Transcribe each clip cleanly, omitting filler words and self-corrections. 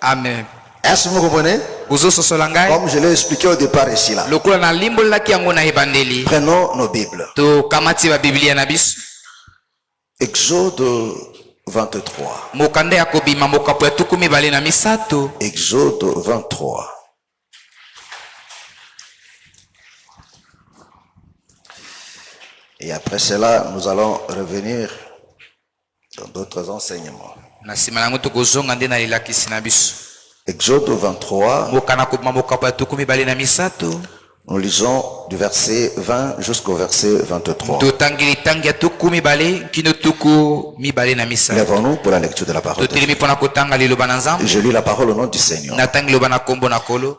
Amen. Est-ce que vous comprenez? Comme je l'ai expliqué au départ ici là. Prenons nos Bibles. Exode 23. Exode 23. Et après cela, nous allons revenir dans d'autres enseignements. Exode 23. Nous lisons du verset 20 jusqu'au verset 23. Lèvons-nous pour la lecture de la parole. Je lis la parole au nom du Seigneur.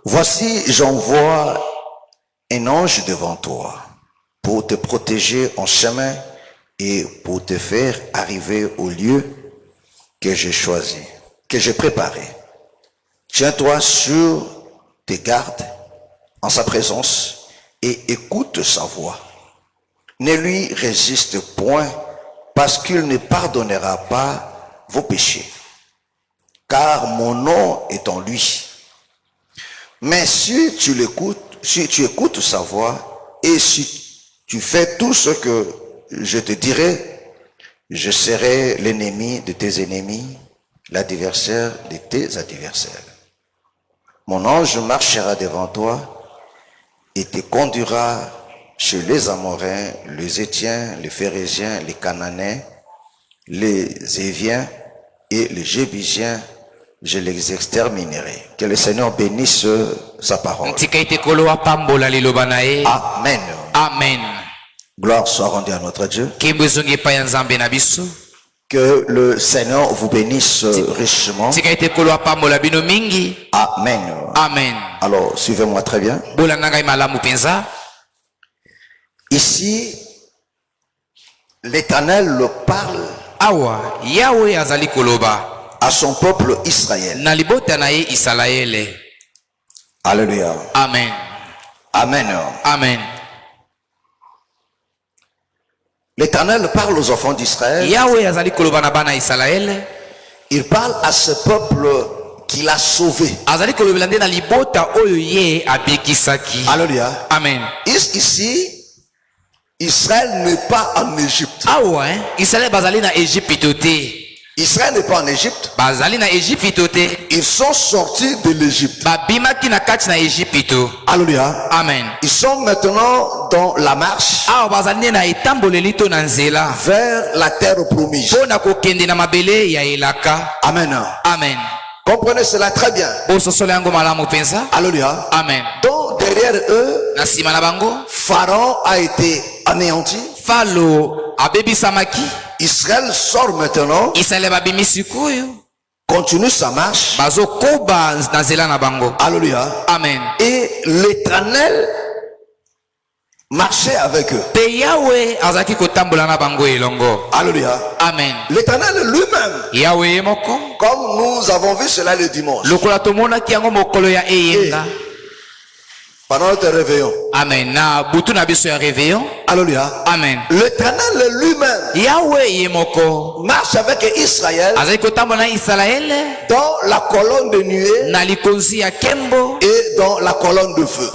Voici, j'envoie un ange devant toi pour te protéger en chemin et pour te faire arriver au lieu que j'ai choisi, que j'ai préparé. Tiens-toi sur tes gardes en sa présence et écoute sa voix. Ne lui résiste point, parce qu'il ne pardonnera pas vos péchés, car mon nom est en lui. Mais si tu l'écoutes, si tu écoutes sa voix et si tu fais tout ce que je te dirai, je serai l'ennemi de tes ennemis, l'adversaire de tes adversaires. Mon ange marchera devant toi et te conduira chez les Amoréens, les Héthiens, les Phérésiens, les Cananéens, les Éviens et les Jébusiens. Je les exterminerai. Que le Seigneur bénisse sa parole. Amen. Amen. Gloire soit rendue à notre Dieu. Que le Seigneur vous bénisse richement. Amen. Amen. Alors, suivez-moi très bien. Ici, l'Éternel le parle à son peuple Israël. Alléluia. Amen. Amen. Amen. L'Éternel parle aux enfants d'Israël. Il parle à ce peuple qu'il a sauvé. Alléluia. Amen. Ici, Israël n'est pas en Égypte. Israël n'est pas en Égypte. Ils sont sortis de l'Égypte. Alléluia. Amen. Ils sont maintenant dans la marche vers la terre promise. Amen. Amen. Comprenez cela très bien. Alléluia. Amen. Donc derrière eux, Pharaon a été anéanti. Israël sort maintenant, continue sa marche. Alléluia. Amen. Et l'Éternel marchait avec eux. Alléluia. Amen. L'Éternel lui-même, comme nous avons vu cela le dimanche, pendant notre réveillon. Amen. Na butu na biso ya réveillon. Alléluia. Amen. L'Éternel lui-même marche avec Israël dans la colonne de nuée et dans la colonne de feu.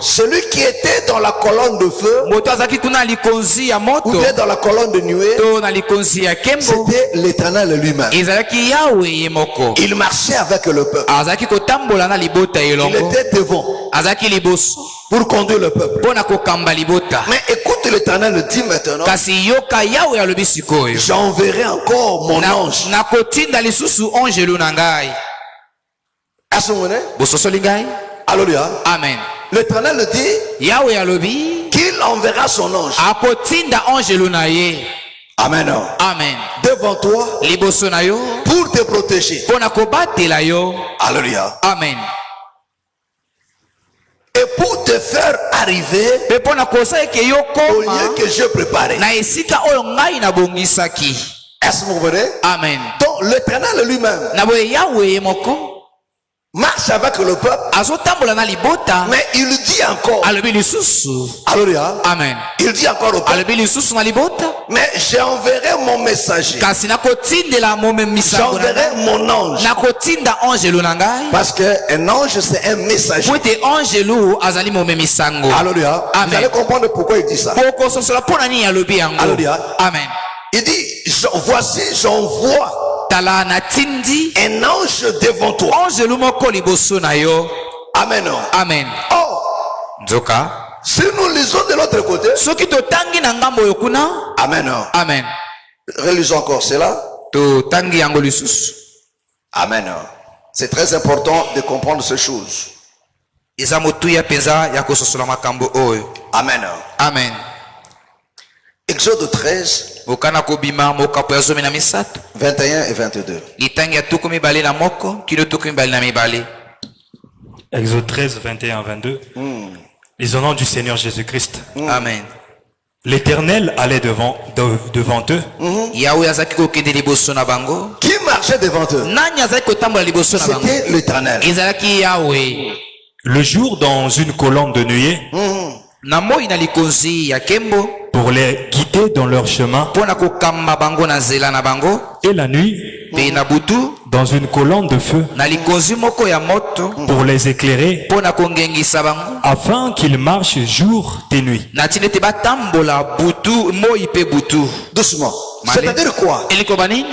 Celui qui était dans la colonne de feu ou bien dans la colonne de nuée, c'était l'Éternel lui-même. Il marchait avec le peuple. Il était devant pour conduire le peuple. Mais écoute, l'Éternel dit maintenant, j'enverrai encore mon ange. À ce moment, alléluia. Amen. L'Éternel dit qu'il enverra son ange. Amen. Amen. Devant toi pour te protéger. Alléluia. Amen. Et pour te faire arriver au lieu que j'ai préparé. Est-ce que vous comprenez? Amen. Donc l'Éternel lui-même marche avec le peuple, azotambola na libota mais il dit encore, alobi lisusu. alléluia, Amen. il dit encore au peuple, Alobi lisusu na libota mais j'enverrai mon messager, kasi nakotindela mome misango na j'enverrai ngai. mon ange, Nakotinda angelu na ngai parce qu'un ange c'est un messager. po ete angelu azali mome misango. Alléluia, vous Amen. allez comprendre pourquoi il dit ça. bokososola mpo na nini alobi yango. Alléluia. Amen. Il dit, voici j'envoie tala natindi un ange devant toi. angelu moko liboso na yo. Amen. Amen. Oh, nzoka si nous lisons de l'autre côté, soki totangi na ngambo oyo kuna. amen. Amen. Relisons encore cela. totangi yango lisusu. Amen. C'est très important de comprendre ces choses. eza motuya mpenza ya kososola makambo oyo. Amen. Amen. Exode 13, okana kobima mokapo ya 13 21 et 22. litangi ya tuku mibale na moko kino tuku mibale na mibale. Exode 13, 21, 22. Les au nom du Seigneur Jésus-Christ. Amen. L'Éternel allait devant eux. yawe azalaki kokende liboso na bango. Qui marchait devant eux? nani azalaki kotambola liboso na bango? C'était l'Éternel. ezalaki yawe. Le jour dans une colonne de nuée na moi na likonzi ya kembo pour les guider dans leur chemin. mpo na kokamba bango na nzela na bango. Et la nuit mpe na butu dans une colonne de feu na likonzi moko ya moto pour les éclairer mpo na kongengisa bango afin qu'ils marchent jour et nuit. na ntina ete batambola butu moi mpe butu. Doucement. Male. C'est-à-dire quoi? elikoba nini?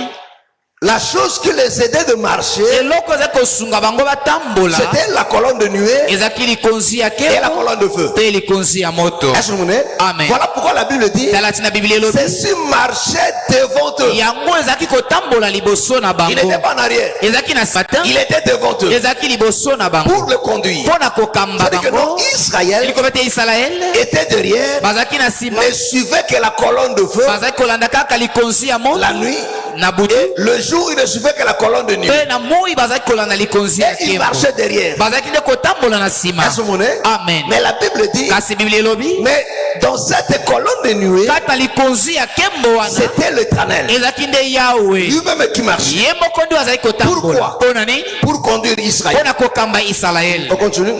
La chose qui les aidait de marcher, eloko ezalaki kosunga bango batambola c'était la colonne de nuée ezalaki likonzi ya et la kembo colonne de feu. mpe likonzi ya moto. Est-ce que vous comprenez? Amen. Voilà pourquoi la Bible dit, tala ntina biblia elobi ceux-ci marchaient devant eux. yango ezalaki kotambola liboso na Il bango. n'était pas en arrière. ezalaki na satan Il était devant eux ezalaki liboso na bango pour le conduire. mpo na kokamba C'est-à-dire que non, bango. Israël elikoba ete israele était derrière, bazalaki na nsima ne suivait que la colonne de feu bazalaki kolanda kaka likonzi ya moto la nuit. na butu. Le jour, il ne suivait que la colonne de nuit. mpe na moi bazalaki kolanda likonzi ya Et il kembo marchait derrière. bazalaki nde kotambola na nsima. Est-ce que vous comprenez? Amen. Mais la Bible dit, kasi biblia elobi mais dans cette colonne de nuée, kata likonzi ya kembo wana c'était l'Éternel ezalaki nde yawe lui-même qui marchait ye moko nde azalaki kotambola Pourquoi? mpo na nini? pour conduire mpo Israël. na kokamba israele. On continue.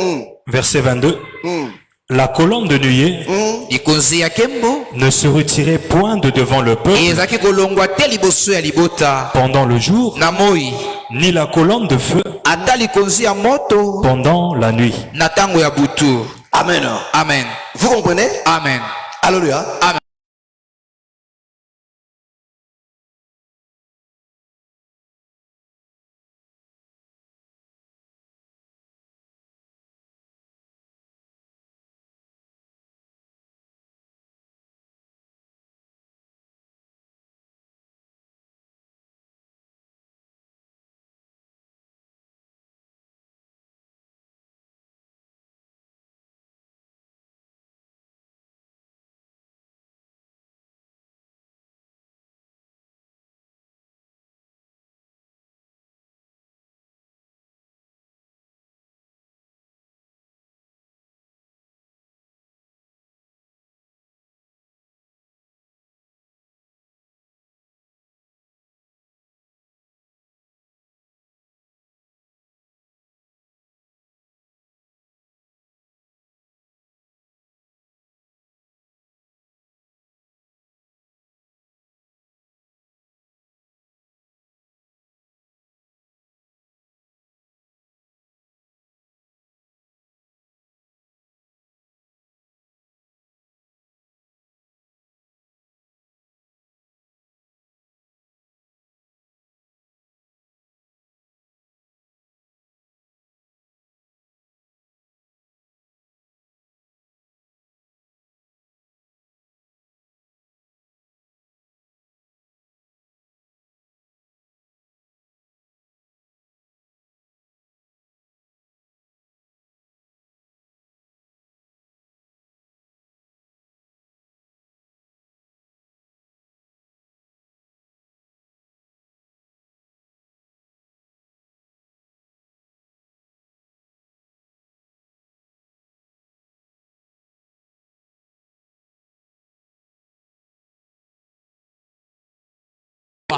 Verset 22. La colonne de nuée likonzi ya kembo ne se retirait point de devant le peuple ezalaki kolongwa te liboso ya libota pendant le jour, na moi, ni la colonne de feu ata likonzi ya moto pendant la nuit. na ntango ya butu. Amen. Amen. Vous comprenez? Amen. Alléluia. Amen.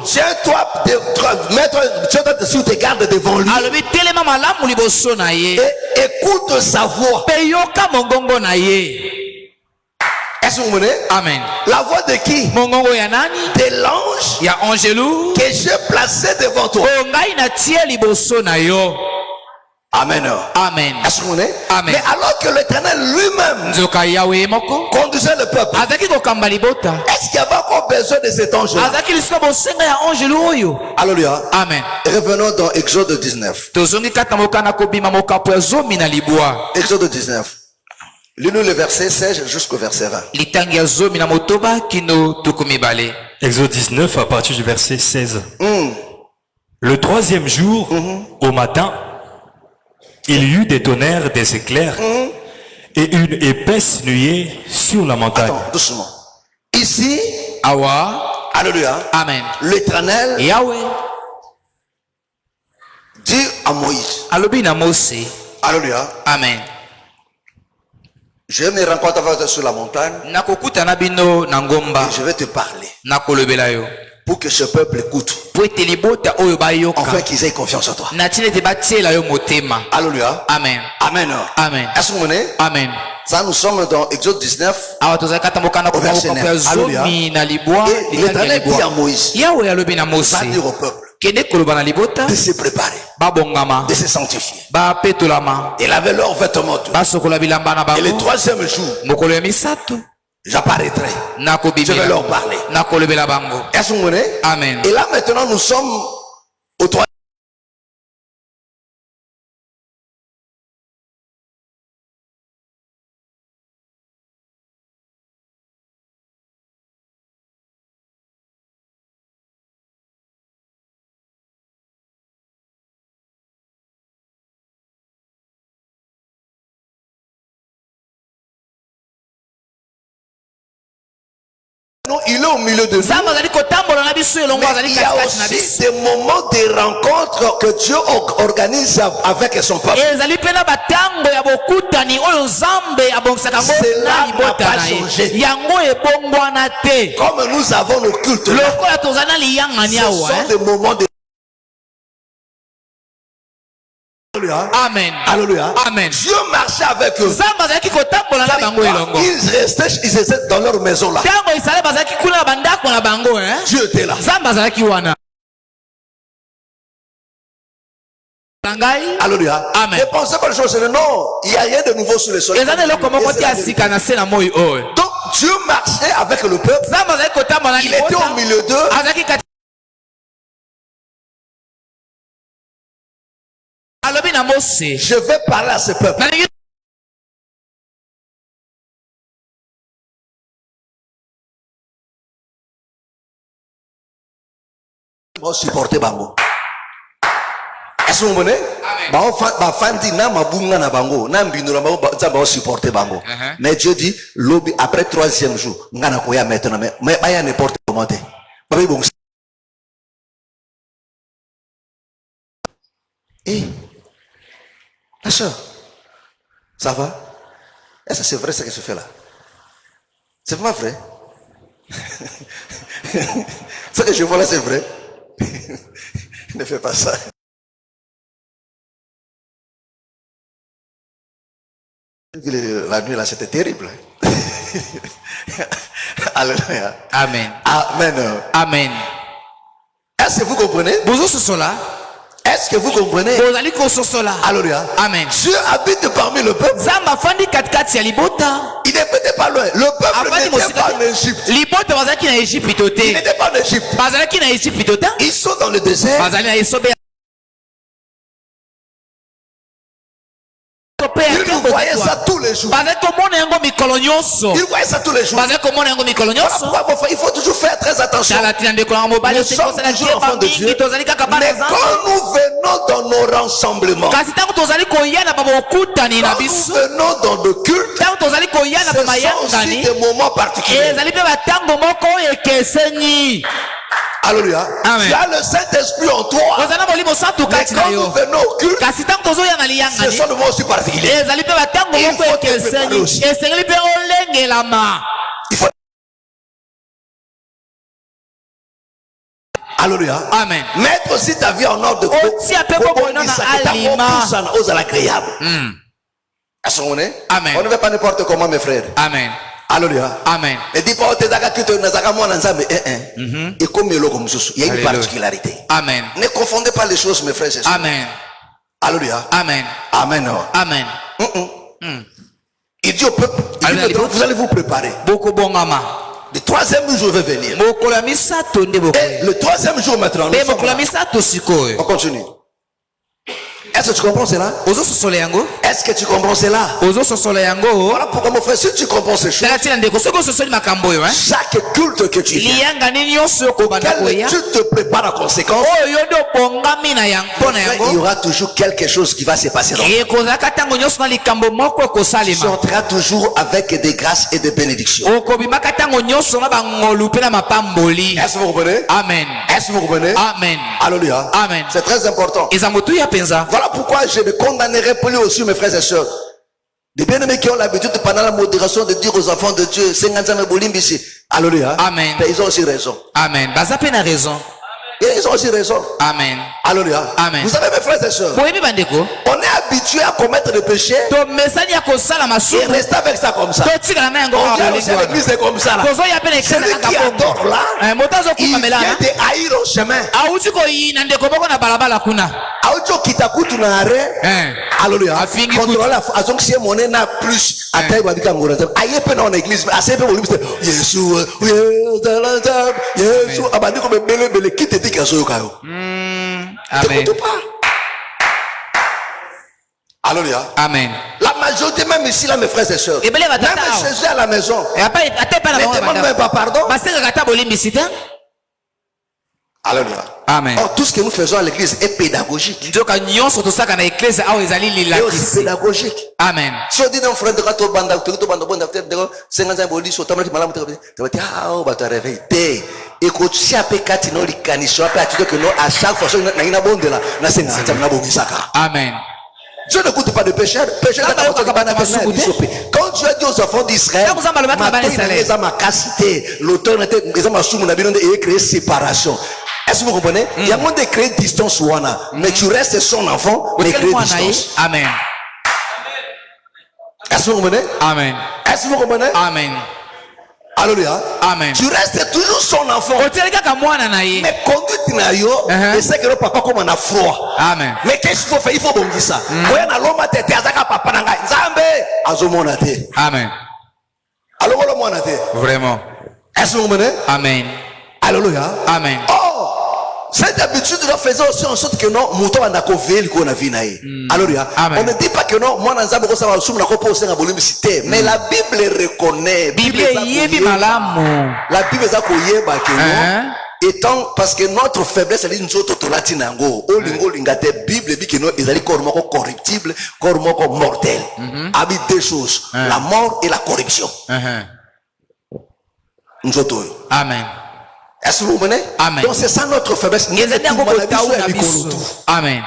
liboa. Tiens-toi, mets-toi sur tes gardes devant lui. Alobi telema malamu liboso na ye. Et écoute sa voix. Pe yoka mongongo na ye. Est-ce que vous comprenez? Amen. La voix de qui? Mongongo ya nani? De l'ange Ya angelou. que j'ai placé devant toi. O ngai na tie liboso na yo. Amen. Amen. Est-ce que vous comprenez? Amen. Mais alors que l'Éternel lui-même Nzoka Yahweh moko. conduisait le peuple, Azaki kokamba libota. est-ce qu'il y avait encore besoin de cet ange-là? Azaki lisika bosenga ya angelou oyo. Alléluia. Amen. Revenons dans Exode 19. Tozongi kata mokana kobima mokapo ya zomi na libwa. Exode 19. Lis-nous le verset 16 jusqu'au verset 20. Litangi ya zomi na motoba kino tukumi bale. Exode 19 à partir du verset 16. Le troisième jour, au matin, il y eut des tonnerres, des éclairs et une épaisse nuée sur la montagne. Attends, doucement. Ici, Awa. alléluia, Amen. l'Éternel Yahweh. dit à Moïse, Alobi na Mose. alléluia, Amen. je me rencontre avec toi sur la montagne Nakokuta na bino na ngomba. et je vais te parler Nakolobela yo. pour que ce peuple écoute, Po ete libota oyo bayoka. afin qu'ils aient confiance en toi. Na tine te batiela yo motema. Alléluia. Amen. Amen. Amen. Est-ce que vous comprenez? Amen. Ça, nous sommes dans Exode 19. Awa tozali kata mokana Au verset komoka ya 9. Alléluia. zomi na libwa. Et Litangi ya l'Éternel dit à libwa. Moïse, Yahweh alobi na Mose. va dire au peuple Kende koloba na libota. de se préparer, Babongama. de se sanctifier. Bapetolama. Et laver leurs vêtements. Basokola bilamba na Et le bango. troisième jour, Mokolo ya misato. j'apparaîtrai. Je vais Nakobibila. leur parler. Nakolobela bango. Est-ce que vous comprenez? Amen. Et là maintenant nous sommes au troisième. Non, il est au milieu de nous. Zamba zali kotambola na biso elongo Mais azali il y a katikati na aussi biso. des moments de rencontre que Dieu organise avec son peuple. Ezali pe na batango ya bokutani oyo Nzambe abongisaka ngo Cela na n'a libota pas na changé. ye. Yango ebongwana te. Comme nous avons nos cultes là, Lokola tozali na liyangani ce awa. sont des moments de... Alléluia. Amen. Alléluia. Amen. Dieu marchait avec eux. Nzambe azalaki kotambola na bango elongo. Ils étaient dans leur maison là. Tango Israël bazalaki kuna na bandako na bango Dieu était là. Nzambe azalaki wana. Ngai. Alléluia. Amen. Ne pensez pas les choses. Non, il n'y a rien de nouveau sous le soleil. Ezana eloko moko te asika na se na moi oyo. Donc Dieu marchait avec le peuple. Nzambe azalaki kotambola na Il était au milieu d'eux. azalaki kati. Alobi na Mose. Je vais parler à ce peuple. Nalingi Bon, supporter bango. Est-ce que vous comprenez? Ba fandi na mabunga na bango, na mbino na bango, ça va supporter bango. Mais Dieu dit, lobby après troisième jour, ngana koya maintenant, mais baya n'importe comment te. Babi bon. Eh, la soeur, ça va? Est-ce que c'est vrai ce que je fais là? C'est vraiment vrai? Ce que je vois là, c'est vrai? Ne fais pas ça. La nuit là, c'était terrible. Alléluia. Amen. Amen. Amen. Est-ce que vous comprenez? Bozo sosola. Est-ce que vous comprenez? Bozali ko sosola. Alléluia. Amen. Dieu habite parmi le peuple. Nzambe afandi katikati ya libota. Il n'était pas loin. Le peuple Afandi n'était pas en Égypte. Libota bazalaki na Égypte Il te. n'était pas en Égypte. Bazalaki na Égypte te. Ils sont dans le désert. Bazali na esobe. Ils voyaient ça tous les jours. Bazali komona yango mikolo nyonso. Ils voyaient ça tous les jours. Bazali komona yango mikolo nyonso. Il faut toujours faire très attention. Tala tina ndeko na mobali Nous sommes toujours enfants de Dieu. tozali kaka bana Mais Nzambe. quand nous venons dans nos rassemblements, Kasi tango tozali koya na babokutani na quand nous biso. venons dans nos cultes, Tango tozali koya na ce sont aussi bamayangani. des moments particuliers. Ezali pe batango moko oyo ekeseni. Alléluia. Amen. Tu as le Saint-Esprit en toi. Ozana molimo santu Mais kati na quand nous yo. venons au culte, Kasi tango tozoya na ce liyangani. sont des moments aussi particuliers. Ezali pe batango Il moko faut te préparer ekeseni. aussi. Esengeli pe olengelama. Il faut... Alléluia. Amen. Mettre aussi ta vie en ordre de Otia pe ko bono na alima. aux agréables. Est-ce qu'on est? Amen. On ne fait pas n'importe comment, mes frères. Amen. Alléluia. Amen. Ne dis pas, et comme il y a une Alléluia. particularité. Amen. Ne confondez pas les choses, mes frères et sœurs. Amen. Alléluia. Amen. Amen. Amen. Il dit au peuple, vous allez vous préparer. Boko bongama. Le troisième jour, je vais venir. Mokolo ya misato nde boko. Et le troisième jour maintenant, nous Be sommes mokolo ya là. misato sikoyo. On continue. Est-ce que tu comprends cela? Ozo sosola yango? Est-ce que tu comprends cela? Ozo sosola yango? Voilà pourquoi mon frère, si tu comprends ces choses, Tala tina ndeko soko sosoli makambo yo, hein? chaque culte que tu viens, Liyanga nini nyonso yo kobanda koya. tu te prépares en conséquence, Oyo ndo bongami na yango na il y yango. aura toujours quelque chose qui va se passer dans E kozaka tango nyonso na likambo moko tu ekosalema. sortiras toujours avec des grâces et des bénédictions. Okobimaka tango nyonso na bangolu mpe na mapamboli. Est-ce que vous comprenez? Amen. Est-ce que vous comprenez? Amen. Alléluia. Amen. C'est très important. Eza motuya penza. Voilà pourquoi je ne condamnerai plus aussi mes frères et sœurs. Les bien-aimés qui ont l'habitude pendant la modération de dire aux enfants de Dieu, Alléluia. Amen. Mais ils ont aussi raison. Amen. Baza pe na raison. Et ils ont aussi raison. Amen. Alléluia. Amen. Vous savez mes frères et sœurs, Boyebi bandeko. on est habitué à commettre des péchés To mesani ya kosala et masumu. rester avec ça comme ça. To tika na yango On wa vient aussi à bolingo. l'église c'est comme ça là. Kozo ya pe na ekisa Celui na qui adore kapongo. là, Motazo il kuma melana. vient de haïr au chemin. Auti ko yina ndeko boko na balabala kuna. Audio kitakutu na arrêt. Alléluia. Afingi Contrôler la azonk si monnaie na plus à taille wadika ngora. Aïe pe na l'église, assez peu volume Yesu, Yesu, abandi comme bele qui te dit que zo kayo. Amen. T'écoutes pas. Alléluia. Amen. La majorité même ici là mes frères et sœurs. Et belé Même batata. chez eux à la maison. Et après ate pa na Ne bango demande même banda. pas pardon. Baseka kata bolimbisita. Alléluia. Amen. Or, tout ce que nous faisons à l'église est pédagogique. Nzoka nyonso tosaka na eklese awo ezali Et aussi lilakisi. pédagogique. Amen. Si on dit non frère de quand on bande to bande bon after de 50 ans boli so tamaki malamu te te ah o ba ta réveil te et ko si ape kati no likanisho ape atuto que non à chaque fois na ina bonde là na 50 ans na bongisaka. Amen. Dieu ne coûte pas de pécheur. Pécheur quand tu as dit aux enfants d'Israël, l'auteur et créé séparation. Est-ce que vous comprenez? Il y a moins de créer distance mais tu restes son enfant, mais créer distance. Amen. Est-ce que vous comprenez? Amen. Est-ce que vous comprenez? Amen. Alléluia. Amen. Tu restes toujours son enfant. Oteleka kaka mwana na ye. Mais conduite na yo, et c'est que le papa comme on a froid. Amen. Mais qu'est-ce qu'il faut faire? Il faut bondir ça. Oya na loma tete azaka papa na ngai. Nzambe azomona te. Amen. Alors le mona te. Vraiment. Est-ce que vous comprenez? Amen. Alléluia. Amen. Oh, cette habitude là faisait aussi en sorte que non, mouton anda ko veille ko na vie na ye. Alléluia. Amen. On ne dit pas que non, moi nzambe ko savoir sous na ko poser na bolimi cité, mais la Bible reconnaît. Bible yebi malamu. La Bible est koyeba que non. Étant parce que notre faiblesse elle nous autres tolatina ngo olingo lingate Bible bi que non ezali corps moko corruptible, corps moko mortel. Habite deux choses, la mort et la corruption. Nzoto. Amen. Est-ce que vous comprenez? Amen. Donc c'est ça notre faiblesse. Amen.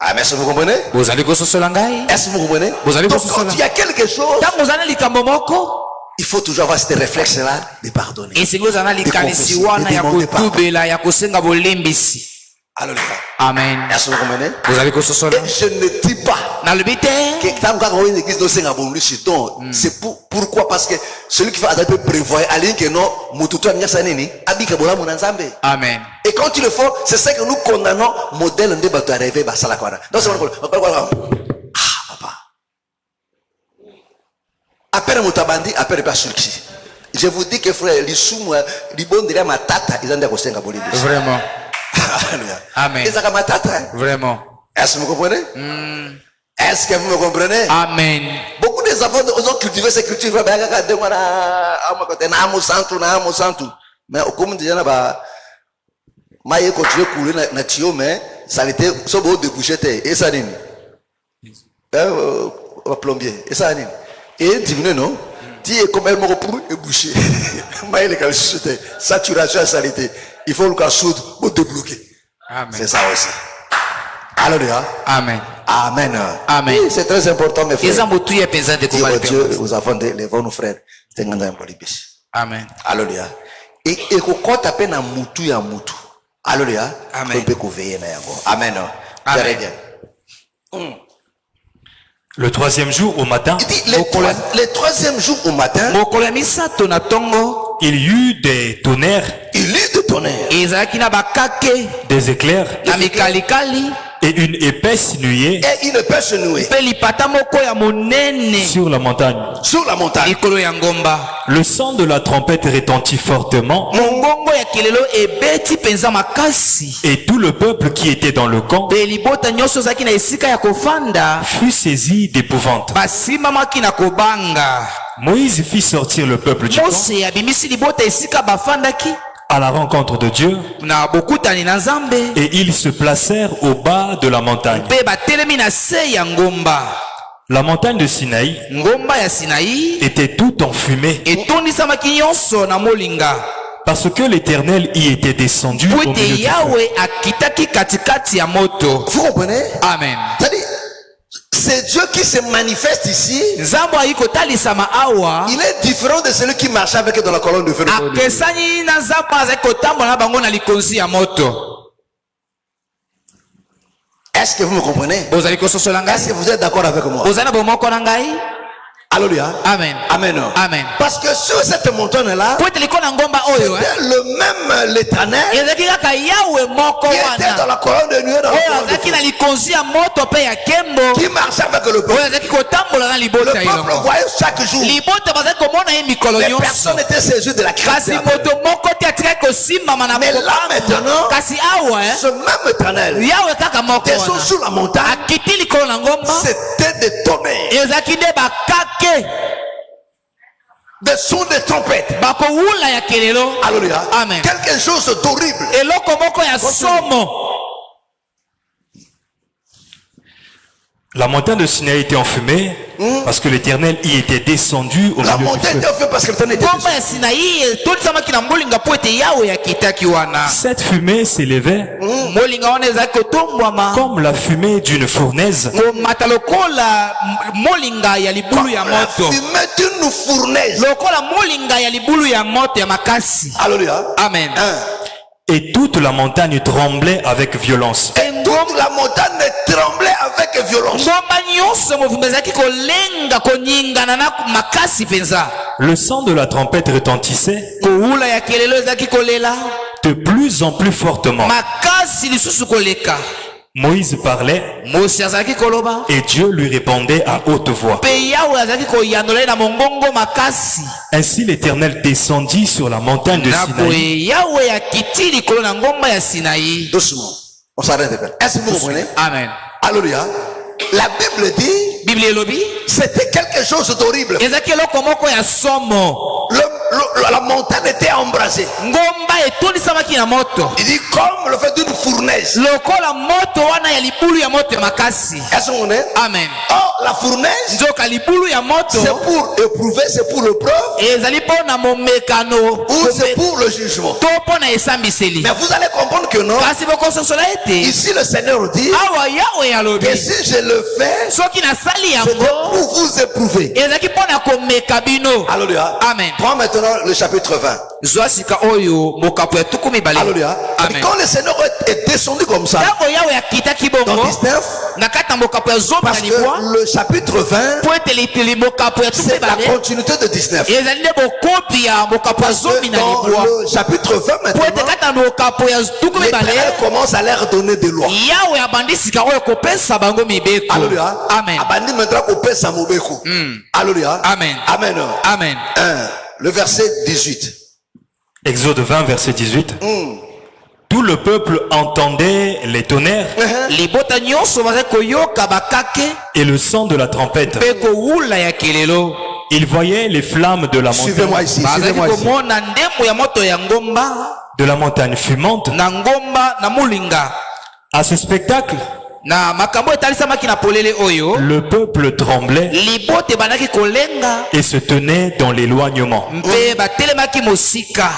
Ah, mais est-ce que vous comprenez? Bozali kososola ngai. Est-ce que vous comprenez? Donc quand il y a quelque chose, tango ozana likambo moko. il faut toujours avoir ce réflexe-là de pardonner. Esengo ozana likanisi wana ya kotubela ya kosenga bolimbisi. Alléluia. Amen. Est-ce que vous comprenez? Bozali kososola. Et je ne dis pas Nalobi te. que tant qu'on a une église d'Osenga Bonlusi, c'est pourquoi? Parce que celui qui va peut prévoir, aller que non, mututu a nini, abika bola munanzambe. Amen. Et quand tu le fais, c'est ça que nous condamnons, modèle de bateau arrivé, bah, ça la quoi. Donc, c'est papa. Après, Moutabandi, après, pas sur qui. Je vous dis que frère, les sous, les bons de ma tata, ils ont des Osenga Bonlusi. Vraiment. Amen. Ils ont ma tata. Vraiment. Est-ce que vous comprenez? Est-ce que vous me comprenez? Amen. Beaucoup des enfants ont cultivé ces cultures. Mais au commun déjà là-bas, maïe continue couler na tio mais ça était so beau débouché et ça nini. Plombier et ça nini. Et diminue non. Ti est comme elle me reprend et bouché. Maïe les calcités, saturation et saleté. Il faut le cas soude pour débloquer. Amen. C'est ça aussi. Alléluia. Amen. Amen. Amen. Oui, c'est très important, mes frères. Dieu aux enfants de vos frères. Amen. Alléluia. Et quand tu appelles un moutou, Alléluia. Amen. Amen. Amen. Très bien. Le troisième jour au matin, Il dit, les troisième jour au matin, mokolo ya misato na ntongo il y eut des tonnerres, il eut de tonnerre. ezalaki na bakake des éclairs na mikalikali et une épaisse nuée Et une épaisse nouée mpe lipata moko ya monene sur la montagne. sur la montagne. likolo ya ngomba. Le son de la trompette retentit fortement mongongo ya kelelo ebeti mpenza makasi et tout le peuple qui était dans le camp mpe libota nyonso ezalaki na esika ya kofanda fut saisi d'épouvante. basimamaki na kobanga. Moïse fit sortir le peuple du camp mose abimisi libota esika bafandaki à la rencontre de Dieu na bokutani na nzambe et ils se placèrent au bas de la montagne. mpe batelemi na se ya ngomba. La montagne de Sinaï ngomba ya sinai était toute enfumée etondisamaki nyonso na molinga parce que l'Éternel y était descendu po au milieu ete du feu. yawe akitaki katikati ya moto. Vous comprenez? Amen. C'est-à-dire, c'est Dieu qui se manifeste ici. nzambe ayi kotalisama awa Il est différent de celui qui marchait avec eux dans la colonne de feu. akesani na nzambe azali kotambola na bango na likonzi ya moto. Est-ce que vous me comprenez? ozali kososola Est-ce que ngai? vous êtes d'accord avec moi? ozali na bomoko na ngai? Alléluia. Amen. Amen. Amen. Parce que sur cette montagne-là, po ete likolo na ngomba oyo c'était le même l'Éternel ezalaki kaka yawe moko qui était dans wana la colonne de nuée dans la oyo colonne de azalaki feu, na likonzi ya moto mpe ya nkembo qui marchait avec le oyo peuple. azalaki kotambola na Le libota peuple elongo. voyait chaque jour. libota bazali komona ye mikolo Les nyonso personnes étaient saisies de la crainte. kasi moto moko te atikaki kosimbama na Mais là moko. maintenant, kasi awa ce même Éternel yawe kaka moko descend wana sur la montagne, akiti likolo na ngomba c'était des tonnerres, ezalaki nde bakake des sons de trompette. bakowula ya kelelo. Alléluia. Amen. Quelque chose d'horrible. eloko moko ya somo. La montagne de Sinaï était enfumée parce que l'Éternel y était descendu au La milieu du montagne feu. était fait parce que l'Éternel était ngomba ya sinai etonisamaki na molinga po ete yawe akitaki wana. Cette fumée s'élevait molinga wana ezalaki kotombwama comme la fumée d'une fournaise komata lokola molinga ya libulu ya la moto. fumée d'une fournaise. lokola molinga ya libulu ya moto ya makasi. Alléluia. Amen. et toute la montagne tremblait avec violence. Et toute la montagne tremblait avec violence. ngomba nyonso mobimba ezalaki kolenga koningana na makasi mpenza. Le son de la trompette retentissait kowula ya kelelo ezalaki kolela de plus en plus fortement. makasi lisusu koleka. Moïse parlait mosi azalaki koloba et Dieu lui répondait à haute voix. mpe yawe azalaki koyandola ye na mongongo makasi. Ainsi l'Éternel descendit sur la montagne de na Sinaï boye yawe akiti likolo na ngomba ya sinai. Doucement. On s'arrête un peu. Est-ce que vous comprenez? Amen. Alléluia. La Bible dit, biblia elobi c'était quelque chose d'horrible. ezalaki eloko moko ya somo. La montagne était embrasée. ngomba etondisamaki na moto Il dit comme le fait d'une fournaise. lokola moto wana ya libulu ya moto ya makasi. Est-ce que vous comprenez? Amen. Or, la fournaise, nzoka libulu ya moto c'est pour éprouver, c'est pour le preuve, ezali mpo na momekano ou c'est pour le jugement. to mpo na esambiseli. Mais vous allez comprendre que non. kasi bokososola ete Ici, le Seigneur dit awa yawe alobi que si je le fais, soki nasali c'est yango pour vous éprouver. ezalaki mpo na komeka bino. Alléluia. Amen. Prends maintenant le chapitre 20. zwa sika oyo mokapo ya tuku mibale. Alléluia. Amen. Quand le Seigneur est descendu comme ça, ntango yawe akitaki dans bongo 19, na kati na mokapo ya zomi parce na libwa que le chapitre 20, po ete litili mokapo ya tuku c'est la mibale continuité de 19. ezali nde bokopi ya mokapo ya zomi na Dans libwa le chapitre 20 po ete maintenant, kati na mokapo ya tuku mibale l'Éternel commence à leur donner des lois. yawe abandi sika oyo kopesa bango mibeko. Alléluia. Amen. Abandi maintenant au père Samoubeko. Alléluia. Amen. Amen. Amen. 1. Le verset 18. Exode 20, verset 18. Tout le peuple entendait les tonnerres libota nyonso bazali koyoka bakake et le son de la trompette. mpe kowula ya kelelo. Ils voyaient les flammes de la Suivez-moi montagne, ici. bazali Suivez-moi ici. komona ndembo ya moto ya ngomba fumante. na ngomba na molinga. À ce spectacle, na makambo etalisamaki na polele oyo le peuple tremblait libota ebandaki kolenga et se tenait dans l'éloignement. mpe batelemaki mosika.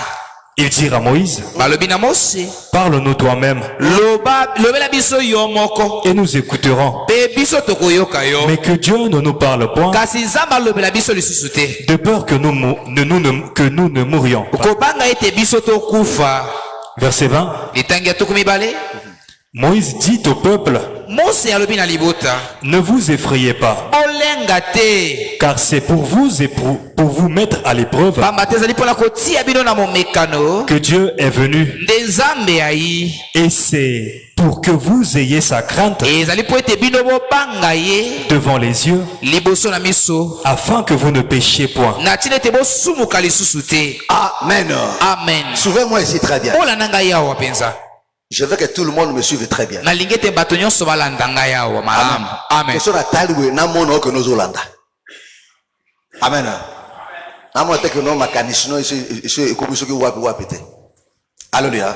Ils dirent à Moïse, balobi na mose parle-nous toi-même lobela biso yo moko et nous écouterons. mpe biso tokoyoka yo. Mais que Dieu ne nous parle point, kasi nzambe alobela biso lisusu te de peur que nous ne mourions. kobanga ete biso tokufa. Verset 20. litangi ya tuku mibale. Moïse dit au peuple, Mose alobi na libota, ne vous effrayez pas, bolenga te, car c'est pour vous et pour vous mettre à l'épreuve pamba te ezali mpona kotia bino na momekano que Dieu est venu. nde nzambe ayi. Et c'est pour que vous ayez sa crainte Ezali po ete bino bobanga ye devant les yeux, liboso na miso, afin que vous ne péchiez point. na ntina ete bosumuka lisusu te. Amen. Amen. Suivez-moi ici très bien. olanda ngai awa mpenza, Je veux que tout le monde me suive très bien. nalingi ete bato nyonso balanda ngai awa malamu. Amen. Question à Talwe, na mono que nous Olanda. Amen. Na mono que nous makanisino ici komisho ki wapi wapi te. Alléluia.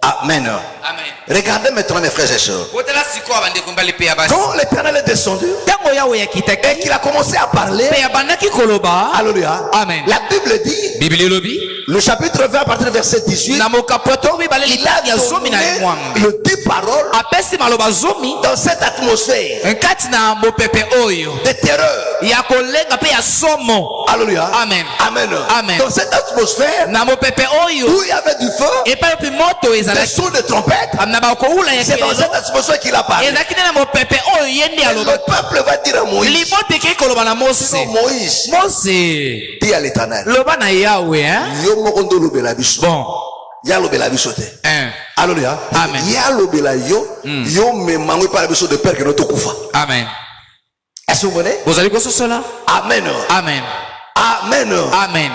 Amen. Amen. Regardez maintenant mes frères et sœurs. botala sikoyo bandeko mbali mpe ya basi, Quand l'Éternel est descendu ntango yawe et yakitaki qu'il a commencé à parler, mpe abandaki koloba. Alléluia. Amen. La Bible dit, biblia elobi le chapitre 20 à partir du verset 18, na mokapoto mibale il a litangi ya zomi na donné limwambe, le 10 paroles apesi maloba zomi dans cette atmosphère nkati na mopepe oyo de terreur. ya kolenga mpe ya somo. Alléluia. Amen. Amen. Amen. Dans cette atmosphère na mopepe oyo où il y avait du feu, epai opi moto des ezalaki sons de trompette, na bakoula ya c'est dans kelelo cette atmosphère qu'il a parlé. ezalaki nde na mopepe oyo ye nde Et aloba. le peuple va dire à Moïse, libota ekei koloba na mose, non, Moïse, mose dis à l'Éternel, loba na yawe hein? yo moko ndo lobela biso. bon Ya lobela biso te. hein? Alléluia. Amen. Ya lobela yo, yo me mangwe par biso de peur que notre kufa. Amen. Est-ce que vous comprenez? bozali kososola. Amen. Amen. Amen. Amen.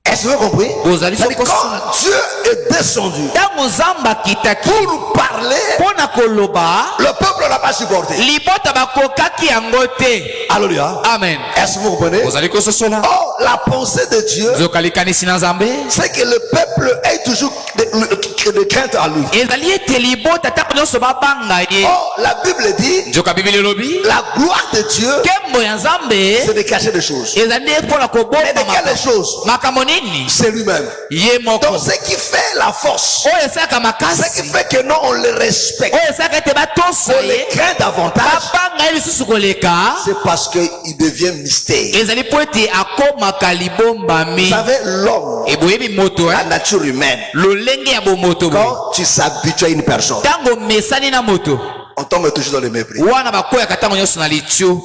Est-ce que vous avez compris? bozali C'est-à-dire, quand Dieu est descendu ntango nzambe akitaki pour nous parler, mpo na koloba, le peuple n'a pas supporté. libota bakokaki yango te. Alléluia. Amen. Est-ce que vous comprenez? bozali kososola. Or, la pensée de Dieu, nzoka likanisi na nzambe c'est que le peuple ait toujours de crainte à lui. ezali ete libota ntango nyonso babanga ye. Or, la Bible dit, nzoka bibili elobi la gloire de Dieu, nkembo ya nzambe c'est de cacher des choses. ezali nde mpona Mais kobomba de quelles choses? makambo nini C'est lui-même. ye moko Donc, ce qui fait la force, oyo esalaka ce makasi, qui fait que non, on le respecte, oyo esalaka ete batosa on le ye craint davantage, babanga ye lisusu koleka, c'est parce qu'il devient mystère. ezali mpo ete akomaka Vous libombami. savez, l'homme, eboyebi moto la nature humaine, lolenge ya bomoto boye. quand tu s'habitues à une personne, ntango mesani na moto on tombe toujours dans le mépris. wana bakweyaka ntango nyonso na litio.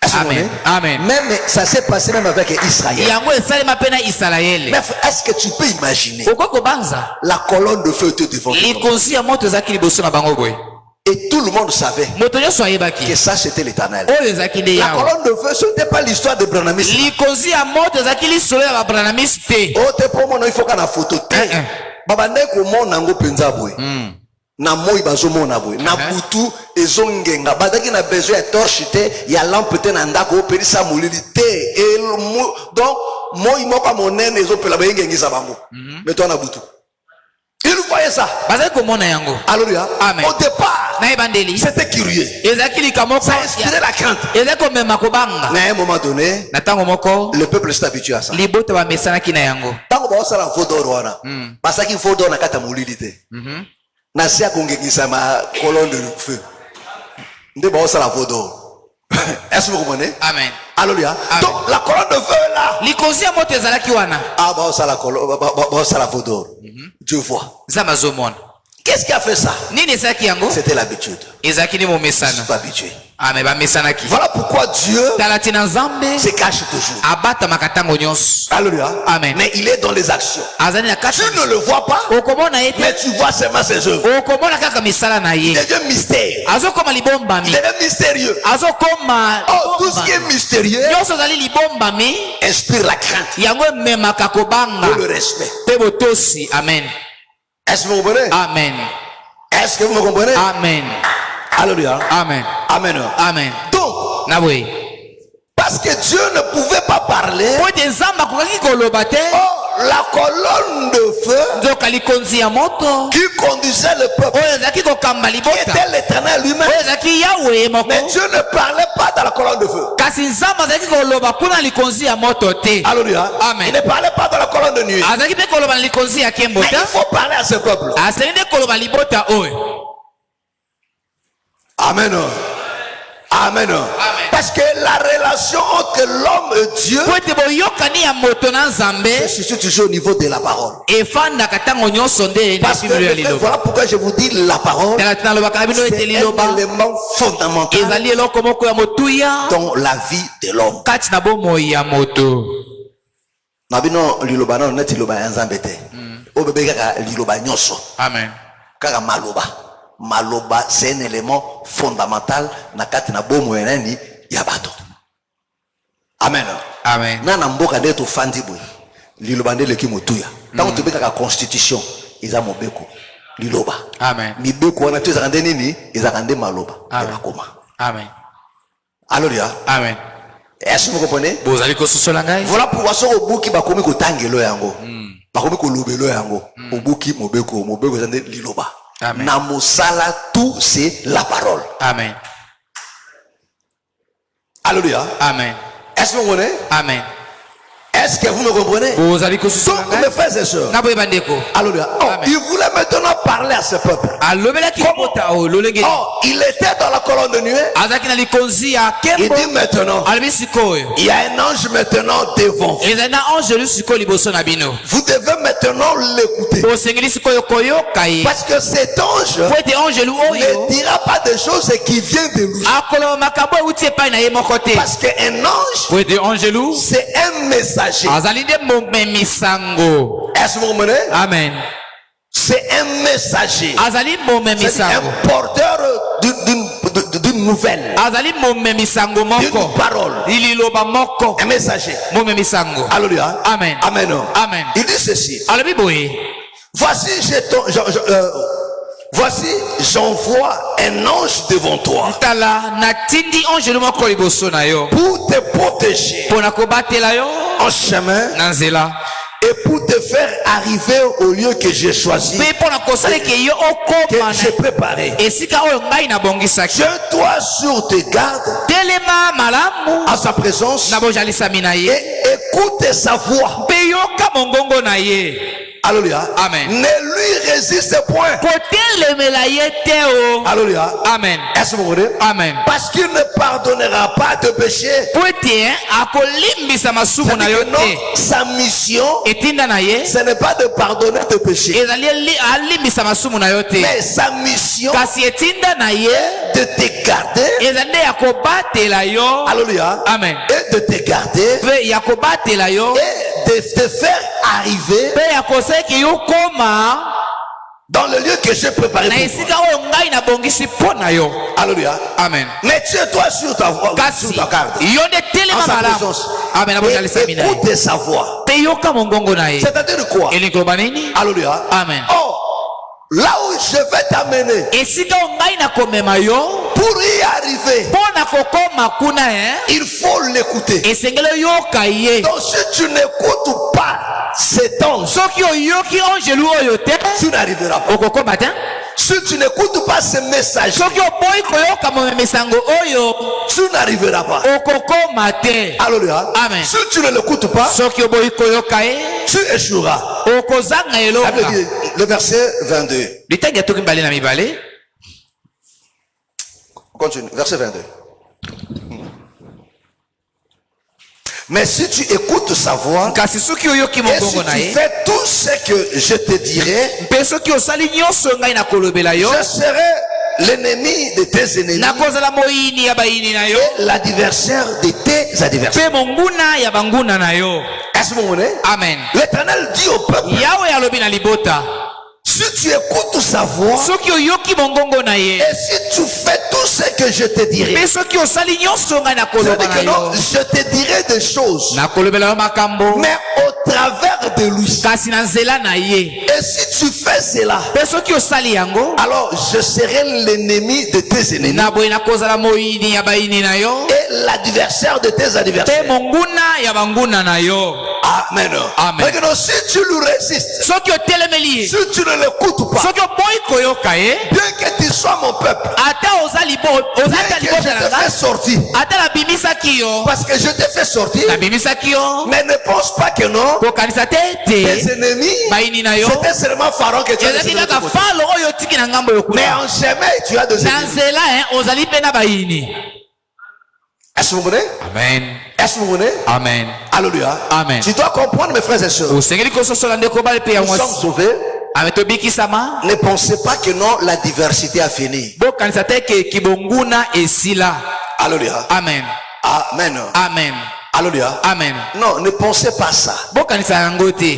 Est-ce que vous Amen. comprenez? Amen. Même ça s'est passé même avec Israël. yango esalema mpe na isalaele. Mais est-ce que tu peux imaginer okoki kobanza la colonne de feu était devant eux likonzi ya moto ezalaki liboso na bango boye, et tout le monde savait moto nyonso que ayebaki ça c'était l'Éternel. oyo ezalaki nde La yawe. colonne de feu, ce n'était pas l'histoire de Branamis. likonzi ya moto ezalaki lisolo ya babranamis te. Oh, t'es pour moi, il faut qu'on a photo. Babande ko mona ngo penza boy. Na moi bazo mona boy. Na butu ezongenga. Badaki na besoin ya torche te, ya lampe te na ndako opelisa molili te. Et donc moi moko monene ezopela bayengengisa bango. Mais toi na butu. Il voyait ça. bazali komona yango. Alléluia. Amen. Au départ, na ebandeli c'était curieux. ezalaki likambo Ça inspirait la crainte. ezali komema kobanga. Mais à un moment donné, na ntango moko le peuple s'est habitué à ça. libota bamesanaki na yango. Tango baosala vodoro wana. Basaki vodoro na kata molili te. Na si akongengisa ma colonne de feu. Nde baosala vodoro. Est-ce que vous comprenez? Amen. Alléluia. Amen. Donc la colonne de feu est là. likonzi ya moto ezalaki wana Ah, baosala vodoro. Dieu voit. nzambe azomona. Qu'est-ce qui a fait ça? nini esalaki yango C'était l'habitude. ezalaki nde Je suis momesana. pas habitué. ame bamesanaki. Voilà pourquoi Dieu tala tina nzambe se cache toujours. abatamaka ntango nyonso. Alléluia. Amen. Mais il est dans les actions. azali na kati Tu ne le vois pas, okomona ye mais te, tu vois seulement ses œuvres. okomona kaka misala na Il ye. devient mystère. azokoma Il libombami, devient mystérieux. azokoma Oh, tout ce qui est libombami. mystérieux nyonso ezali libombami, inspire la crainte yango ememaka kobanga et le respect. mpe botosi. Amen. Est-ce que vous comprenez? Amen. Est-ce que vous me comprenez? Amen. Alléluia. Amen. Amen. Amen. Donc, na boye parce que Dieu ne pouvait pas parler, po ete nzambe akokaki koloba te, oh, la colonne de feu nzoka likonzi ya moto qui conduisait le peuple, oyo ezalaki kokamba qui libota, était l'Éternel lui-même. oyo ezalaki yawe moko, Mais Dieu ne parlait pas dans la colonne de feu. kasi nzambe azalaki koloba kuna likonzi ya moto te. Alléluia. Amen. Il ne parlait pas dans la colonne de nuit. azalaki mpe koloba na likonzi ya nkembo Mais te, il faut parler à ce peuple. asali nde koloba libota oyo. Amen. Amen. Amen. Parce que la relation entre l'homme et Dieu po ete boyokani ya moto na nzambe se situe toujours au niveau de la parole. efandaka ntango nyonso nde Parce que bibilo ya le fait, liloba voilà pourquoi je vous dis la parole, tala tina lobaka na bino c'est ete un liloba élément fondamental ezali eloko moko ya motuya dans la vie de l'homme. kati na bomoi ya moto. Na bino liloba na neti liloba ya nzambe te. O bebe kaka liloba nyonso. Amen. Kaka maloba. Maloba c'est un élément fondamental na kati na bomo ya nani ya bato. Amen. Amen. Na mboka nde to fandi boy. Liloba nde leki motuya. Tango to beka constitution eza mobeko. Liloba. Amen. Mibeko wana to ezakande nini? Ezakande maloba. Amen. Ebakoma. Amen. Alléluia. Amen. Est-ce que vous comprenez? Bozali kososola ngai. Voilà pourquoi so obuki bakomi ko tangelo yango. Bakomi ko lobelo yango. Obuki mobeko, mobeko zande liloba. Amen. Na mosala tout c'est la parole. Amen. Alléluia. Amen. Est-ce que vous comprenez? Amen. Est-ce que vous me comprenez? Bozali kososola Donc ngai. mes frères et sœurs. Na boyeba ndeko. Alléluia. Oh, Amen. il voulait maintenant parler à ce peuple. Alobelaki kota o lolenge. Oh, il était dans la colonne de nuée. Azaki na likonzi ya Il kembo. dit maintenant, Alobi sikoyo. il y a un ange maintenant devant vous. Ezali na ange lu sikoyo liboso na bino. Vous devez maintenant l'écouter. Bosengeli sikoyo koyoka ye. Parce que cet ange Po ete ange lu oyo. ne dira pas des choses qui viennent de lui. Akoloba makambo euti epai na ye moko te. Parce qu'un ange, Po ete ange lu. c'est un messager. Azali nde momemi sango. Est-ce que vous comprenez? Amen. C'est un messager. Azali momemi C'est sango. un porteur d'une nouvelle, Azali momemi sango d'une moko. parole. Ililoba moko. Un messager. Momemi sango. Alléluia. Amen. Amen. Amen. Il dit ceci. Alobi boye. Voici, voici, j'envoie un ange devant toi Tala natindi ange lu moko liboso na yo. pour te protéger Pona kobatela yo en chemin na nzela. et pour te faire arriver au lieu que j'ai choisi, Pe pona kosaleke yo que okoma j'ai na préparé. esika oyo ngai nabongisaki. Tiens-toi sur tes gardes Telema malamu à sa présence na bojalisami na et ye. écoute sa voix. Pe yoka mongongo na ye. Alléluia. Amen. Ne lui résiste point. Kotelemela ye te o. Alléluia. Amen. Est-ce que vous comprenez? Amen. Parce qu'il ne pardonnera pas de péché. Po ete akolimbisa masumu na yo C'est-à-dire que non, te. sa mission, Etinda na ye. ce n'est pas de pardonner de péché. Ezali alimbisa masumu na yo te. Mais sa mission Kasi etinda na ye. de te garder. Ezali nde ya kobatela yo. Alléluia. Amen. Et de te garder. Pe ya kobatela yo. Et de te faire arriver Pe ya kosaleki yo koma dans le lieu que j'ai préparé na pour toi. esika oyo ngai nabongisi mpo na yo. Alléluia. Amen. Mais tiens-toi sur ta voix, Kasi sur ta garde. yo nde En telema sa malamu. présence. Amen. Et Abojalisami na ye. écoute sa voix. Pe yoka mongongo na ye. C'est-à-dire quoi? Elingi loba nini? Alléluia. Amen. Oh, là où je vais t'amener, Esika oyo ngai nakomema yo pour y arriver, mpo na kokoma kuna il faut l'écouter. esengeli oyoka ye. Donc si tu n'écoutes pas cet ange, Soki oyoki angelu oyo te tu n'arriveras pas. okokoma te. Si tu n'écoutes pas ce message, Soki oboyi koyoka momemi sango oyo tu n'arriveras pas. okokoma te. Alléluia. Amen. Si tu ne l'écoutes pas, Soki oboyi koyoka ye tu échoueras. okozanga La elonga. Bible dit, le verset 22. Litangi ya toki mibale na mibale. Continue. Verset 22. Mais si tu écoutes sa voix Kasi soki oyoki et si mongongo na tu ye fais tout ce que je te dirai, mpe soki osali nyonso ngai nakolobela yo je serai l'ennemi de tes ennemis nakozala moyini ya bayini na yo et l'adversaire de tes adversaires. mpe monguna ya banguna na yo. Est-ce que vous comprenez? Amen. L'Éternel dit au peuple, Yawe alobi na libota si tu écoutes sa voix soki oyoki mongongo na ye et si tu fais tout ce que je te dirai, mpe soki osali nyonso ngai nakoloba c'est-à-dire na que non, yo je te dirai des choses, nakolobela yo makambo mais au travers de lui. kasi na nzela na ye. Et si tu fais cela, mpe soki osali yango alors je serai l'ennemi de tes ennemis na boye nakozala moyini ya bayini na yo et l'adversaire de tes mpe adversaires. monguna ya banguna na yo. Amen. Amen. Maintenant, si tu lui résistes, Soki otelemeli ye si tu ne l'écoutes pas, soki oboyi koyoka ye bien que tu sois mon peuple, ata oza bien ata que je libota na te fais ngai sortir, ata nabimisaki yo parce que je te fais sortir, nabimisaki yo mais ne pense pas que non, kokanisa te tes ete ennemis, bayini na yo c'était seulement Pharaon que tu as ezalaki laissé de kaka l'autre côté. falo oyo otiki na ngambo Mais yokuna en chemin, tu as des na ennemis. nzela ozali mpe na bayini. Est-ce que vous comprenez? Amen. Est-ce que vous comprenez? Amen. Alléluia. Amen. Tu dois comprendre, mes frères et sœurs. Osengeli kososola ndeko bale pe ya Nous sommes mwasi. sauvés. Ame tobikisama. Ne pensez pas que non, la diversité a fini. Bokanisa te ke kibonguna esila. Alléluia. Amen. Amen. Amen. Alléluia. Amen. Non, ne pensez pas ça. Bokanisa yango te.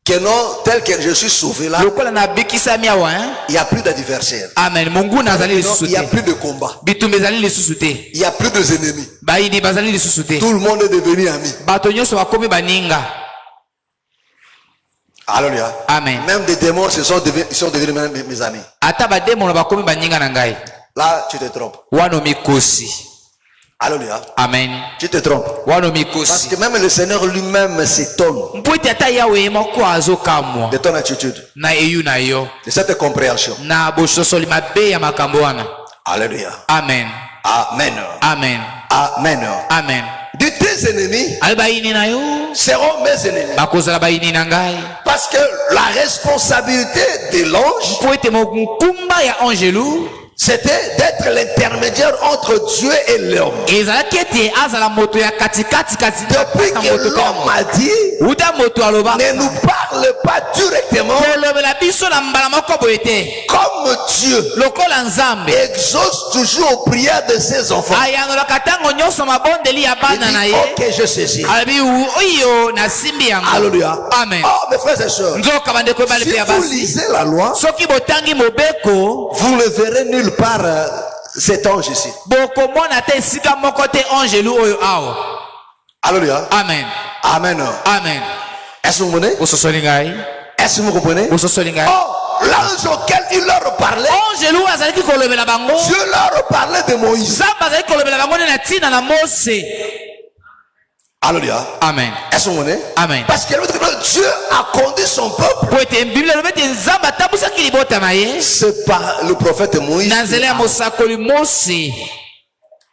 Que non, tel que je suis sauvé là, Lokola na bikisami awa hein. il n'y a plus d'adversaire. Amen. Monguna azali Non, lisusu il n'y a te. plus de combat. Bitumba ezali lisusu te. Il n'y a plus d'ennemis. Bayini bazali lisusu te. Tout le monde est devenu ami. Bato nyonso bakomi baninga. Alléluia. Amen. Même des démons ils sont devenus mes amis. Ata bademono bakomi baninga na ngai. Là, tu te trompes. Wano mikosi. Alléluia. Amen. Tu te trompes. Wano Parce mikosi. que même le Seigneur lui-même s'étonne Mpwete ata yawe moko azokamwa de ton attitude, na eyu na yo de cette compréhension. na bososoli mabe ya makambo wana. Alléluia. Amen. Amen. Amen. Amen. Amen. De tes ennemis Ali bayini na yo seront mes ennemis. bakozala bayini na ngai. Parce que la responsabilité de l'ange, Mpwete mokumba ya angelu c'était d'être l'intermédiaire entre Dieu et l'homme. ezalaki ete azala moto ya katikati kati Depuis na que moto l'homme a dit, uta moto aloba ne nous parle pas directement, kolobela biso na mbala moko boye te comme Dieu lokola nzambe exauce toujours aux prières de ses enfants. ayangolaka ntango nyonso mabondeli ya Il bana na dit, ye ok, je saisis. alobi oyo nasimbi yango. Alléluia. Amen. Oh, mes frères et sœurs, nzoka bandeko ebale si mpe ya vous basi lisez la loi, soki botangi mobeko vous ne verrez nulle part cet ange ici. bokomona te esika moko te angelu oyo awa. Alléluia. Amen. Amen. Amen. Est-ce que vous comprenez? ososoli ngai Est-ce que vous comprenez? ososoli ngai Oh, l'ange auquel il leur parlait, angelu azalaki kolobela bango Dieu leur parlait de Moïse. nzambe azalaki kolobela bango nde na ntina na mose. Alléluia. Amen. Est-ce que vous comprenez? Amen. Parce que Dieu a conduit son peuple. po ete biblia elobi ete nzambe atambwisaki libota na ye C'est par le prophète Moïse. na nzela ya mosakoli mose.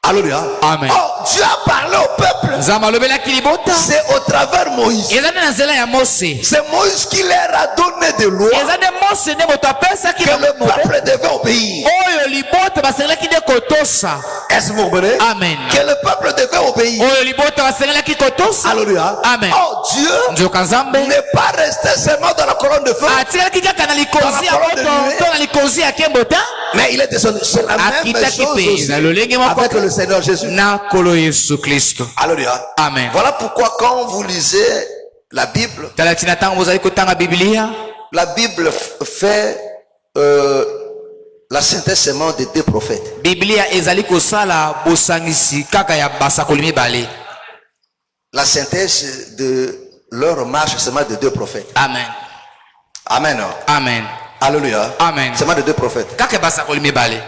Alléluia. Amen. Oh, Dieu a parlé au peuple. nzambe alobelaki libota C'est au travers Moïse. eza nde na nzela ya mose. C'est Moïse qui leur a donné des lois eza nde mose nde moto apesaki que le bango peuple devait obéir. oyo libota basengelaki nde kotosa. Est-ce que vous comprenez? Amen. Que le peuple devait obéir. oyo libota basengelaki kotosa. Alléluia. Amen. Oh, Dieu nzoka nzambe n'est pas resté seulement dans la colonne de feu, atikalaki kaka na likonzi ya Dans la parole de moto Dieu. to na likonzi ya kembota mais il est descendu. C'est la même akitaki chose mpe aussi na lolenge moko avec le Seigneur Jésus. na kolo yesu kristo. Alléluia. Amen. Voilà pourquoi quand vous lisez la Bible, tala tina ntango bozali kotanga biblia la Bible fait la synthèse seulement des deux prophètes. biblia ezali kosala bosangisi kaka ya basakoli mibale. La synthèse de leur marche seulement de deux prophètes. Amen. Amen. Amen. Alléluia. Amen. Seulement de deux prophètes. kaka ya basakoli mibale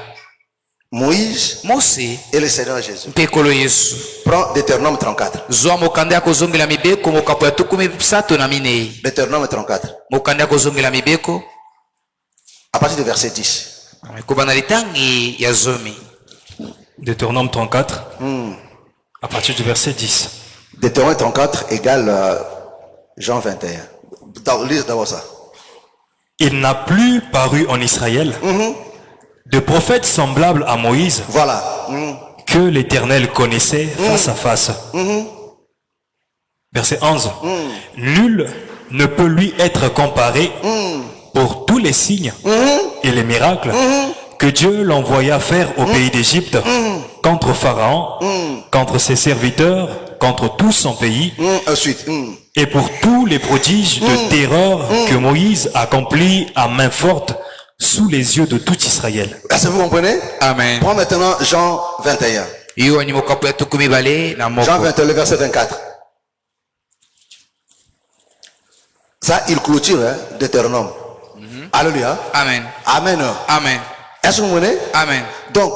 Moïse mose et le Seigneur Jésus. mpe kolo yesu. Prends Deutéronome 34. zwa mokanda ya kozongela mibeko mokapo ya tuku misato na minei. Deutéronome 34. mokanda ya kozongela mibeko À partir du verset 10. kobanda litangi ya zomi. Deutéronome 34, à partir du verset 10. Deutéronome 34 égale Jean 21. Lise d'abord ça. Il n'a plus paru en Israël de prophète semblable à Moïse Voilà. que l'Éternel connaissait face à face. Verset 11. Nul ne peut lui être comparé pour tous les signes et les miracles que Dieu l'envoya faire au pays d'Égypte contre Pharaon, contre ses serviteurs, contre tout son pays, Ensuite. et pour tous les prodiges de terreur que Moïse accomplit à main forte sous les yeux de tout Israël. Est-ce que vous comprenez? Amen. Prends maintenant Jean 21. iyo ni mokapo ya tuku mibale na moko. Jean 21, le verset 24. Ça, il clôture Deutéronome. Alléluia. Amen. Amen. Amen. Est-ce que vous comprenez? Amen. Donc,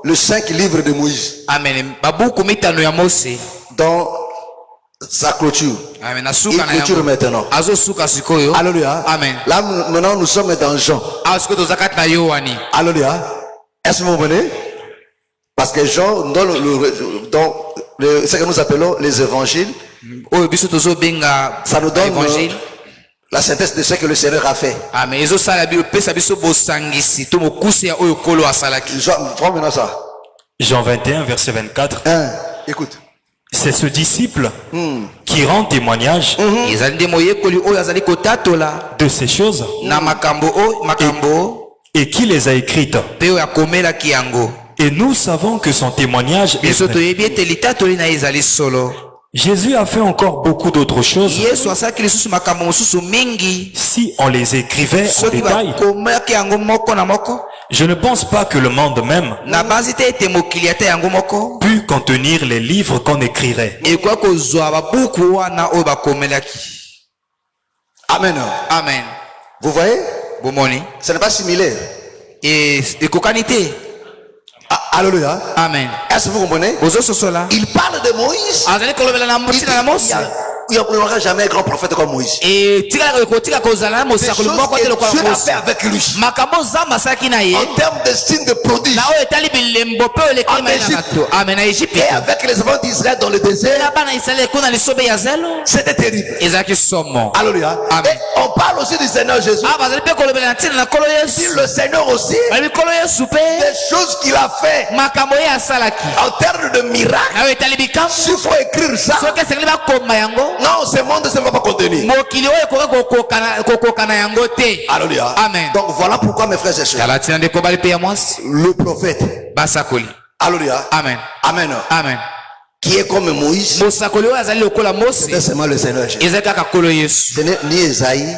le 5 livres de Moïse, Amen. babuku mitano ya mose. dans sa clôture, Amen. il nasuka na clôture yango maintenant. azosuka sikoyo. Alléluia. Amen. Là, maintenant, nous sommes dans Jean. awa sikoyo toza kati na yohani. Alléluia. Est-ce que vous comprenez? Parce que Jean, ce que nous appelons les évangiles, oyo biso tozobenga ça nous donne évangile. la synthèse de ce que le Seigneur a fait. Amen. ezosala pesa biso bosangisi to mokuse ya oyo kolo asalaki. Jean, prends maintenant ça. Jean 21, verset 24. Écoute. C'est ce disciple qui rend témoignage ezali nde moyekoli oyo azali kotatola de ces choses na makambo et qui les a écrites. mpe oyo akomelaki yango. Et nous savons que son témoignage est biso vrai. toyebi ete litatoli na ye ezali solo. Jésus a fait encore beaucoup d'autres choses. yesu asalaki lisusu makambo mosusu mingi. Si on les écrivait en soki détail, bakomaki yango moko na moko, je ne pense pas que le monde même na banzi te ete mokili ata yango moko put contenir les livres qu'on écrirait. ekoki kozwa babuku wana oyo bakomelaki. Amen. Amen. Vous voyez? Bomoni Ce n'est pas similaire. ekokani te. Alléluia. Amen. Est-ce que vous comprenez? ozososola Il parle de Moïse. azali kolobela na ntina na mose. Il n'y aura jamais un grand prophète comme Moïse. kotika kozala na Des mosakoli choses moko te que lokola Dieu a mose. fait avec lui. makambo nzambe asalaki na ye En termes de signes de prodige. na oyo etali bilembo mpe oyo elekeli En mai na Égypte. bato. Amen. Na Egypte Et avec les enfants d'Israël dans le désert. na bana Israele kuna lisobe ya zelo C'était terrible. ezalaki somo. Alléluia. Amen. Et on parle aussi du Seigneur Jésus. bazali mpe kolobela na ntina na nkolo yesu. Le Seigneur aussi. balobi nkolo yesu mpe Des choses qu'il a fait makambo ye asalaki en termes de miracles. na oyo etali bikambo. S'il faut écrire ça, soki esengeli bakoma yango non, ce monde ne va pas contenir. mokili oyo ekoki kokoka na yango te. Alléluia. Amen. Donc voilà pourquoi mes frères et sœurs, tala ntina ndeko bali mpe ya mwasi le prophète, basakoli. alléluia, Amen. amen, Amen. qui est comme Moïse, mosakoli oyo azali lokola mose c'est seulement le Seigneur Jésus. ezali kaka nkolo yesu. Ce n'est ni Esaïe,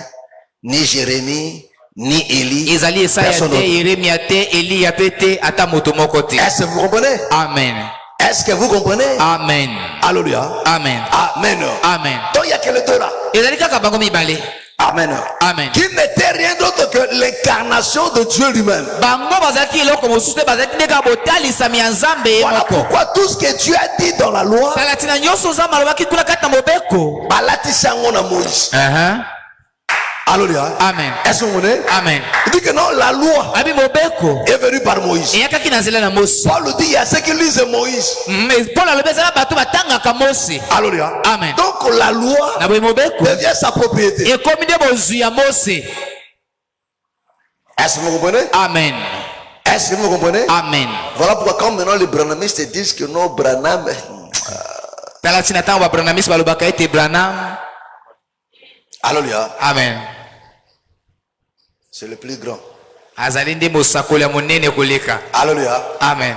ni Jérémie, ni Élie. ezali esaya Personne te d'autre. yeremia te eliya mpe te ata moto moko te. Est-ce que vous comprenez? Amen. Est-ce que vous comprenez? Amen. Alléluia. Amen. Amen. Amen. Donc il n'y a que le deux là. ezali kaka bango mibale. Amen. Amen. Qui n'était rien d'autre que l'incarnation de Dieu lui-même. bango bazalaki eloko mosusu te bazalaki nde kaka botalisami ya nzambe ye Voilà moko. pourquoi tout ce que Dieu a dit dans la loi, tala ntina nyonso nzambe alobaki kuna kati na mobeko. balatisi yango na Moïse. Alléluia. Amen. Est-ce que vous comprenez? Amen. Il dit que non, la loi abi mobeko est venue par Moïse. eyakaki na nzela na mose. Paul dit, il y a ceux qui lisent Moïse. mais paul alobi ezala bato batangaka mose. Alléluia. Amen. Donc la loi na boye mobeko devient sa propriété. ekomi nde bozwi ya mose. Est-ce que vous comprenez? Amen. Est-ce que vous comprenez? Amen. Voilà pourquoi quand maintenant les branhamistes disent que non, Branham, tala ntina ntango babranamisi balobaka ete branam. alléluia, Amen. c'est le plus grand. azali nde mosakoli ya monene koleka. Alléluia. Amen.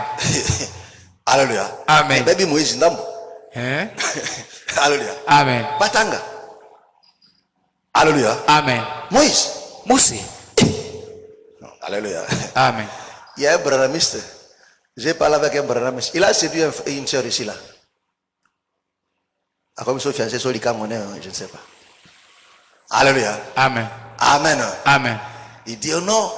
Alléluia. Amen. Baby Moïse ndambo. Hein? Alléluia. Amen. Batanga. Alléluia. Amen. Moïse. mose. Alléluia. Amen. Il y a un branhamiste. J'ai parlé avec un branhamiste. Il a séduit une soeur ici là. A comme son fiancé sur les Camerounais, je ne sais pas. Alléluia. Amen. Amen. Amen. Il dit oh non.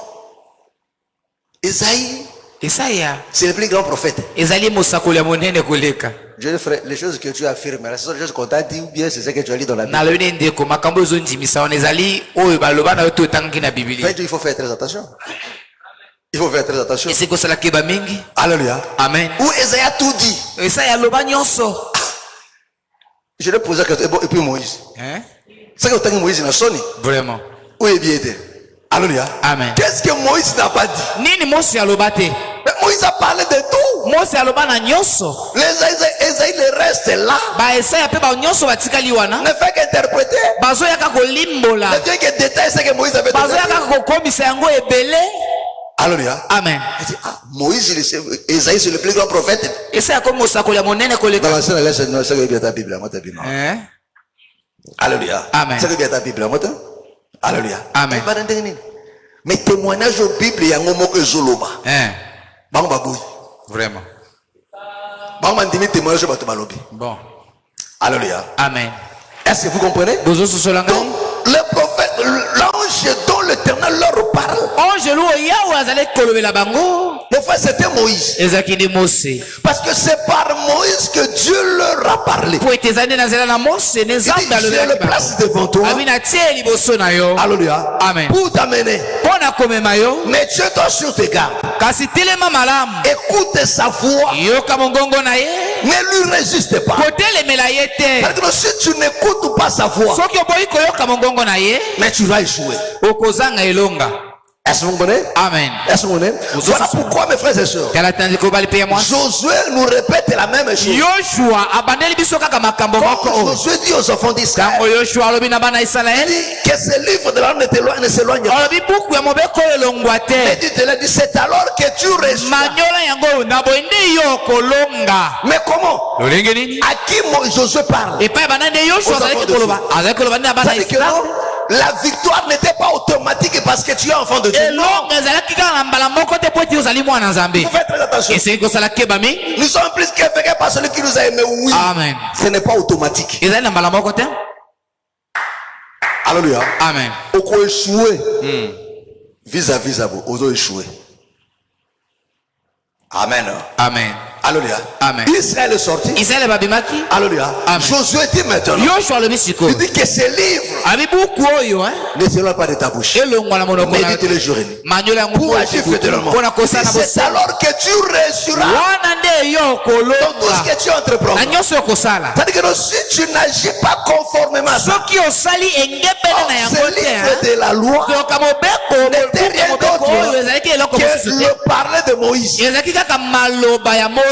Esaïe, esaya c'est le plus grand prophète. ezali mosakoli ya monene koleka. Je ferai les choses que tu affirmes. Ce sont les choses qu'on t'a dit ou bien c'est ce que tu as lu dans la Bible. nalobi nde ndeko makambo ezondimisa wana ezali oyo baloba na yo to otangaki na biblia. Fait, il faut faire très attention. Il faut faire très attention. esi kosala keba mingi. Alléluia. Amen. Où Esaïe a tout dit. esaya aloba nyonso. Je l'ai posé la question. Et puis Moïse. Hein? C'est que tu as Moïse dans Sony. Vraiment. Où est bien été? Alléluia. Amen. Qu'est-ce que Moïse n'a pas dit? nini mose aloba te. Mais Moïse a parlé de tout. mose aloba na nyonso. Les Esaïe, le reste là. baesaya mpe banyonso batikali wana. Ne fait qu'interpréter. bazoyaka kolimbola. Ne fait que détailler ce que Moïse avait dit. bazoyaka kokomisa yango ebele. Alléluia. Amen. Il dit, ah, Moïse, Esaïe, c'est le plus grand prophète. esaya komi mosakoli ya monene Dans koleka. l'ancienne alliance, non, c'est que bien ta Bible, moi ta Bible. Hein? Alléluia. Amen. C'est que bien ta Bible, moi ta. Alléluia. Amen. Mais témoignage au Bible, il y a un moment que Zoloma. Hein? Bang baboui. Vraiment. Bang mandimi témoignage au Batumalobi. Bon. Alléluia. Amen. Est-ce que vous comprenez? bozososolanga Donc, le prophète, l'ange dont l'Éternel leur parle, angelu oyo yawe azali kolobela bango mon frère, c'était Moïse. ezalaki nde mose. Parce que c'est par Moïse que Dieu leur a parlé. po ete ezali nde na nzela na mose ne Il dit, nzambe je le alobelaki place bango. devant toi. abi natie liboso na yo Alléluia. Amen. Pour t'amener. mpo na komema yo. Mais tiens-toi sur tes gardes. kasi telema malamu Écoute sa voix. yoka mongongo na ye Ne lui résiste pas. kotelemela ye te. Parce que si tu n'écoutes pas sa voix, soki oboyi koyoka mongongo na ye mais tu vas échouer. okozanga elonga. Est-ce que vous comprenez? Amen. Est-ce que vous comprenez? Voilà pourquoi, mes frères et sœurs, Kala tandiko bali pe moi. Josué nous répète la même chose. Yoshua abandeli biso kaka makambo moko. Quand Josué dit aux enfants d'Israël, Tango Yoshua alobi na bana il Israël. dit que ce livre de la loi ne s'éloigne pas. Alobi buku ya mobeko elongwa Et te. dit, c'est alors que tu reçois. Manyola yango na boende yo kolonga. Mais comment? Lolenge nini? À qui Josué parle? Et pa bana de Yoshua Aux azali enfants de koloba. Azali koloba na bana C'est-à-dire que Israël. non, la victoire n'était pas automatique parce que tu es enfant de Dieu. Non. Elonga ezalaki kaka na mbala moko te po eti ozali mwana Nzambe. Il faut faire très attention. Esengeli kosala keba mingi. Nous sommes plus qu'effrayés par celui qui nous a aimés. Oui. Amen. Ce n'est pas automatique. Ezali na mbala moko te. Alléluia. Amen. Au quoi échouer vis-à-vis à vous, aux échouer. Amen. Amen. Alléluia. Amen. Israël est sorti. Israël babimaki. Alléluia. Amen. Josué dit maintenant. Yoshua alobi siko. Il dit que ces livres Abi buku oyo ne s'éloignent pas de ta bouche. elongwa na monoko na Médite les jours et nuits. manyola yango Pour agir fidèlement. mpona kosala na C'est bosala alors que tu réussiras wana nde yo dans tout ce kolonga que tu entreprends. na nyonso yo kosala. C'est-à-dire que si tu n'agis pas conformément à ça, Soki osali engebele na yango ce livre de la loi toyoka mobeko n'était rien mobeko oyo d'autre ezalaki eloko que mosusu te le parler de Moïse. ezalaki kaka maloba ya Mose.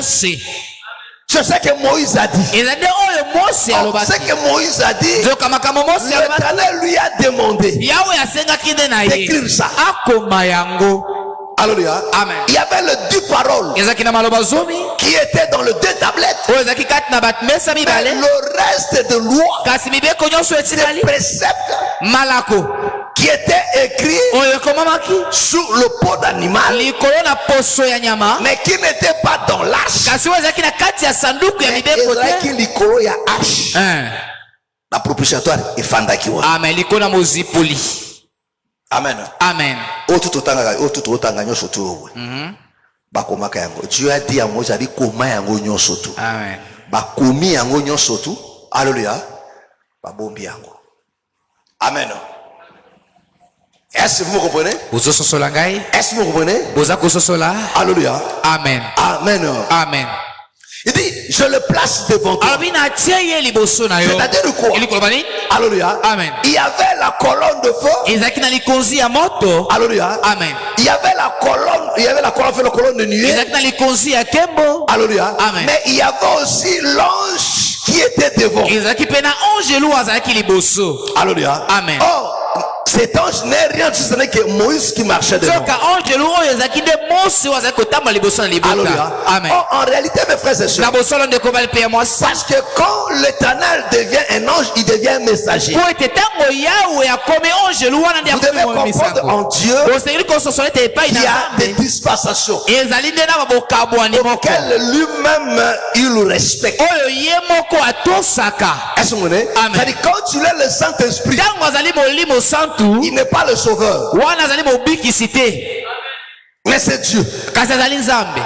C'est ce que Moïse a dit. ezali nde oyo Mose Or, alobaki. ce que Moïse a dit, zoka makambo Mose alobaki l'Éternel lui a demandé yawe asengaki nde na ye d'écrire ça. akoma yango. Alléluia. Amen. Il y avait les 10 paroles ezalaki na maloba zomi qui étaient dans les 2 tablettes. oyo ezalaki kati na mesa Mais mibale le reste de loi, kasi mibeko nyonso des etikali préceptes malako qui étaient écrits oyo ekomamaki sur le pot d'animal, likolo na poso ya nyama mais qui n'étaient pas dans l'arche. kasi oyo ezalaki na kati ya sanduku ya mibeko Ezalaki te. likolo ya arche. La propitiatoire efandaki wa. Amen. Likolo na mozipoli. Amen. Amen. Otutu otanga nyonso tu owe. Bakomaka yango. Dieu a dit à Moïse abi koma yango nyonso tu. Amen. Bakomi yango nyonso tu. Alléluia. Babombi yango. Amen. Est-ce que vous comprenez? Bozososola ngai. Est-ce que vous comprenez? Boza kososola. Alléluia. Amen. Amen. Amen. Il dit, je le place devant toi. Alobi na tie ye liboso na yo. C'est-à-dire quoi? Elikolo bani? Alléluia. Amen. Il y avait la colonne de feu. Ezalaki na likonzi ya moto. Alléluia. Amen. Il y avait la colonne, fait la colonne de nuée. Ezalaki na likonzi ya kembo. Alléluia. Amen. Mais il y avait aussi l'ange qui était devant. Ezalaki pe na ange lu azalaki liboso. Alléluia. Amen. Oh, cet ange n'est rien, ce n'est que Moïse qui marchait devant. Soka ange lu oyo ezalaki nde Mose oyo azalaki kotambola liboso na libota. Alléluia. Amen. Oh, en réalité, mes frères et sœurs, Na bosolo ndeko bali pe ya mwasi. parce que quand l'Éternel devient un ange, il devient un messager. Po ete tango yawe akomi ange lu wana nde Vous devez akomi comprendre en misango. Dieu Osengeli kososola ete epai na qu'il y a des Nzambe. dispensations Ezali nde na babokabwani moko. auxquelles lui-même il respecte. Oyo ye moko atosaka. Est-ce que vous comprenez? Amen. C'est-à-dire, quand tu es le Saint-Esprit, Tango azali molimo santu. il n'est pas le sauveur, Wana azali mobikisi te. mais c'est Dieu. Kasi azali Nzambe.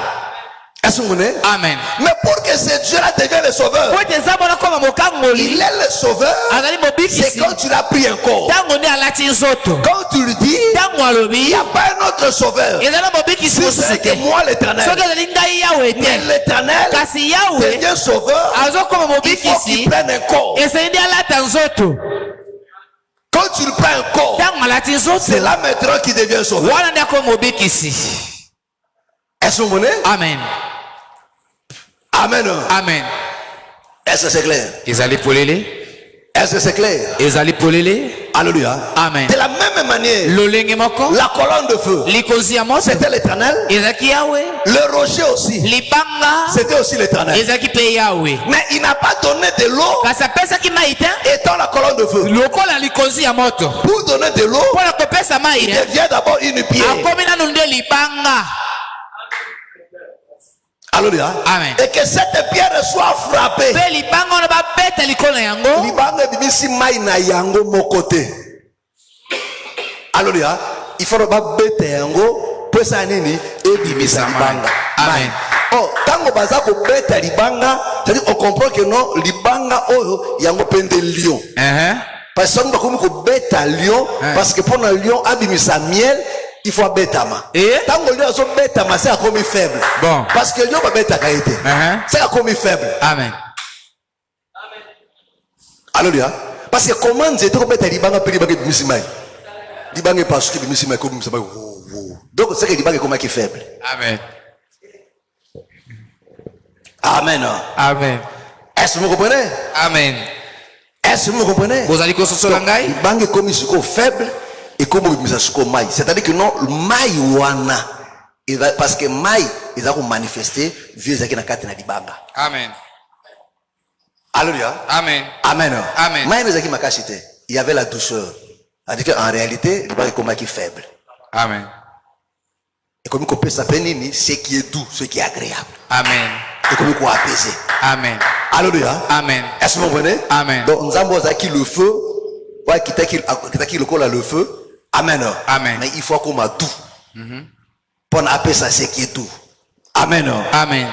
Est-ce que vous comprenez? Amen. Mais pour que ce Dieu-là devienne le sauveur, Po ete Nzambe wana koma mokangoli. il est le sauveur. Azali C'est mobikisi. quand tu l'as pris encore. Tango nde alati nzoto. Quand tu lui dis, Tango il alobi. n'y a pas un autre sauveur. Ezali mobikisi Si mosusu c'est te. que moi l'éternel. Soki ezali ngai yawe Mais te. l'éternel Kasi yawe devient sauveur. azokoma Il faut qu'il mobikisi. prenne un corps. Esali nde alata nzoto. Quand tu le prends un corps, Tango alati nzoto. c'est là maintenant qu'il devient sauveur. Wana nde akomi mobikisi. Est-ce que vous comprenez? Amen. Amen. Amen. Est-ce que c'est clair? Ezali polele. Est-ce que c'est clair? Ezali polele. Alléluia. Amen. De la même manière, Lolenge moko. la colonne de feu, Likonzi ya moto. c'était l'éternel. Ezaki yawe. Le rocher aussi, Libanga. c'était aussi l'éternel. Ezaki pe yawe. Mais il n'a pas donné de l'eau Kasi apesaki mai te. étant la colonne de feu. Lokola likonzi ya moto. Pour donner de l'eau, Mpona kopesa mai il te. devient d'abord une pierre. Akomi nanu nde libanga. Alléluia. Amen. Et que cette pierre soit frappée. Pe libanga wana babeta likolo na yango. Libanga bimisi mai na yango mokote. Alléluia. Il faut pas bête yango pour ça nini et bimisa libanga. Amen. Oh, tango baza ko beta libanga, c'est-à-dire on comprend que non libanga oyo yango pende lion. Parce que on ko beta lion parce que pour un lion abimisa miel il faut betama. Tango lion so betama c'est comme faible. Bon. Parce que lion ba beta kaité. C'est comme faible. Amen. Alléluia. Parce que comment Dieu te beta libanga pe libanga bimisi mai. Libanga parce que bimisi mai comme ça. Donc, c'est que Diba qui est faible. Amen. Amen. Amen. Est-ce que vous comprenez? Amen. Est-ce que vous comprenez? Bozali kososola ngai? Bange comme siko faible et comme vous siko maï. C'est-à-dire que non, maï wana. Parce que maï, ils ont manifesté vieux zaki na kati na dibanga. Amen. Alléluia. Amen. Amen. Amen. Maï na zaki makasité. Il y avait la douceur. C'est-à-dire qu'en réalité, il est comme qui est faible. Amen. Et comme on peut s'appeler ce qui est doux, ce qui est agréable. Amen. Et comme on peut apaiser. Amen. Alléluia. Amen. Est-ce que vous comprenez? Amen. Donc, nous avons acquis le feu. Ouais, qui t'a le col à le feu. Amen. Amen. Mais il faut qu'on m'a tout. Pour appeler ça ce qui est tout. Amen. Amen.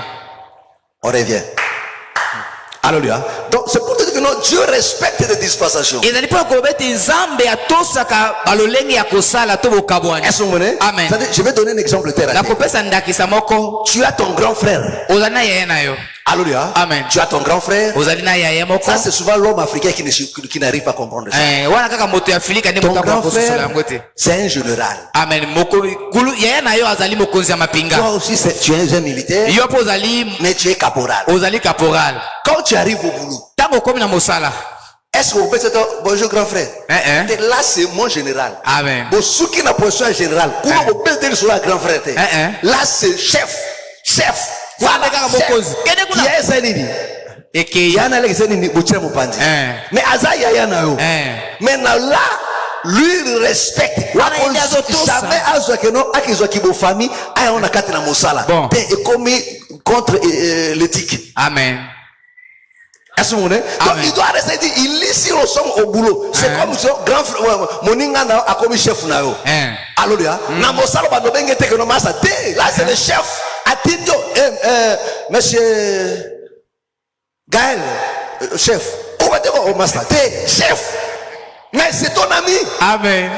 On revient. Alléluia. Donc, c'est pour te dire que non, Dieu respecte les dispensations. ezali mpo kobeta nzambe atosaka balolenge ya kosala to bokabwani. Est-ce que vous comprenez? Amen. C'est-à-dire, je vais donner un exemple terre à terre. nakopesa ndakisa moko. Tu as ton grand frère. ozali na yaya na yo. Alléluia. Amen. Tu as ton grand frère. ozali na yaya moko. Ça, c'est souvent l'homme africain qui n'arrive pas à comprendre ça. wana kaka moto ya Afrika nde Ton moto grand akososola frère, yango te. c'est un général. Amen. Mokolo yaya na yo azali mokonzi ya mapinga. Toi aussi, tu es un militaire, yo mpo ozali mais tu es caporal. ozali caporal. Quand tu arrives au boulot, ntango okomi na mosala. est-ce que vous pouvez dire bonjour grand frère? Là, c'est mon général. Amen. Bon, ce qui n'a pas un général, comment vous pouvez dire sur la grand frère? Là, c'est chef. Voilà, chef. Qui est Zénini? Eke Yana le Zénini, Boucher Mopandi. Mais Azaya Yana yo. Maintenant là, lui il respecte. Jamais Azwa que non, Akizwa qui bo famille, aïe on a quatre na mosala. Bon. Et commis contre l'éthique. Amen. Est-ce que vous comprenez? Donc il doit rester dit, il lit si on sommes au boulot. C'est comme son grand frère, Moninga a commis chef na yo. Alléluia. Na mosala ba dobenge te que no masa te. Là c'est le chef. Atindio, monsieur Gaël, chef. Où va-t-il au master? T'es chef. Mais c'est ton ami. Amen.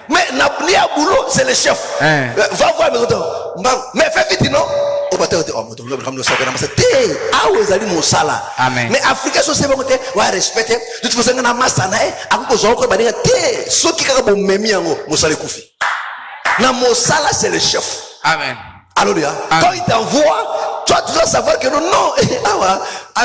Mais ni à boulot, c'est le chef. Va voir mes autres. Mais fais vite, non? Où va-t-il au master? T'es ah où est mon sala? Amen. Mais Africain, c'est bon, ouais, respecte. De toute façon, on a master, à cause de quoi, t'es ceux qui ont même mon sala koufi. Na mon sala, c'est le chef. Amen. Alléluia. Quand il t'envoie, toi tu dois savoir que non,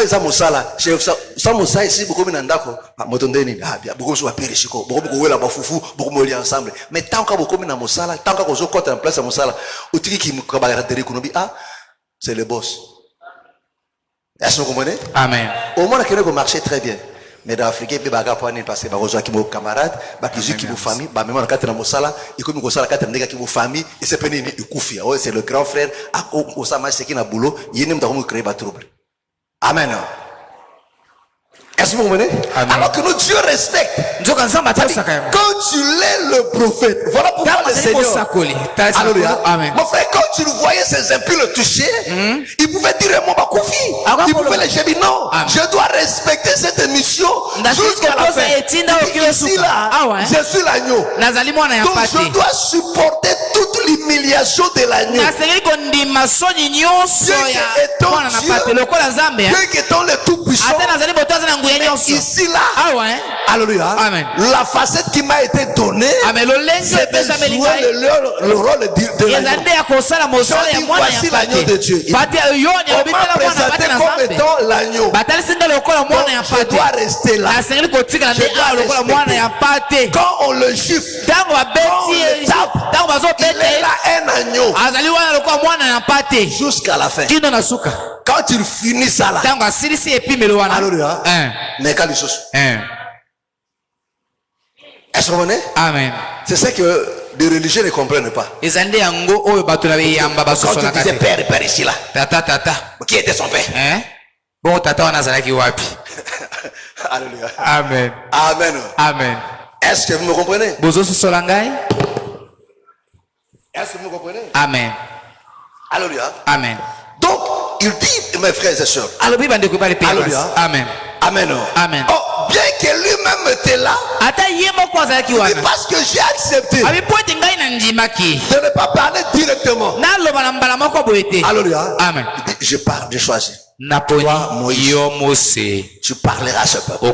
ça mosala, chef, ça mosala ici beaucoup minandako, motondeni, beaucoup sur appeler chiko, beaucoup la bafufu, beaucoup moli ensemble. Mais tant que beaucoup mina mosala, tant que vous côté en place à mosala, au tiki qui me konobi, c'est le boss. Est-ce que vous comprenez? Amen. Au moins que vous marchez très bien. Mais dans l'Afrique, il y a des gens qui sont des camarades, qui sont des familles, qui sont des familles, et comme ils sont des familles, et c'est c'est le grand frère, qui est qui boulot, il y a des créer des troubles. Amen. Est-ce que vous comprenez? Alors que nous, Dieu respecte. Quand tu l'es le prophète, voilà pourquoi le Seigneur. Alléluia. Mon frère, quand tu le voyais ces impies le toucher, il pouvait dire mon bakoufi. Il pouvait le dire non. Je dois respecter cette mission jusqu'à la fin. Ici là, je suis l'agneau. Donc je dois supporter toute l'humiliation de l'agneau. Dieu étant le tout-puissant. Ici là, alléluia, la facette qui m'a été donnée, c'est de jouer le rôle de l'agneau. Voici l'agneau de Dieu. On m'a présenté comme étant l'agneau. Donc je dois rester là. Je dois respecter. Quand on le gifle, quand on le tape, il est là un agneau jusqu'à la fin. Quand il finit ça là, alléluia, mais quand il se est-ce que vous comprenez? Amen. C'est ça que les religieux ne comprennent pas. Quand tu disais père ici là, qui était son père? Bon tata wanazalaki wapi? Alléluia. Amen. Amen. Amen. Est-ce que vous me comprenez? Bozososola ngai? Est-ce que vous me comprenez? Amen. Alléluia. Amen. Donc, il dit, mes frères et sœurs. Alléluia. Amen. Amen. Amen. Oh, bien que lui-même était là, parce que j'ai accepté de ne pas parler directement. Alléluia. Amen. Je parle, je choisis. Naponi yo Mose tu parleras à ce peuple.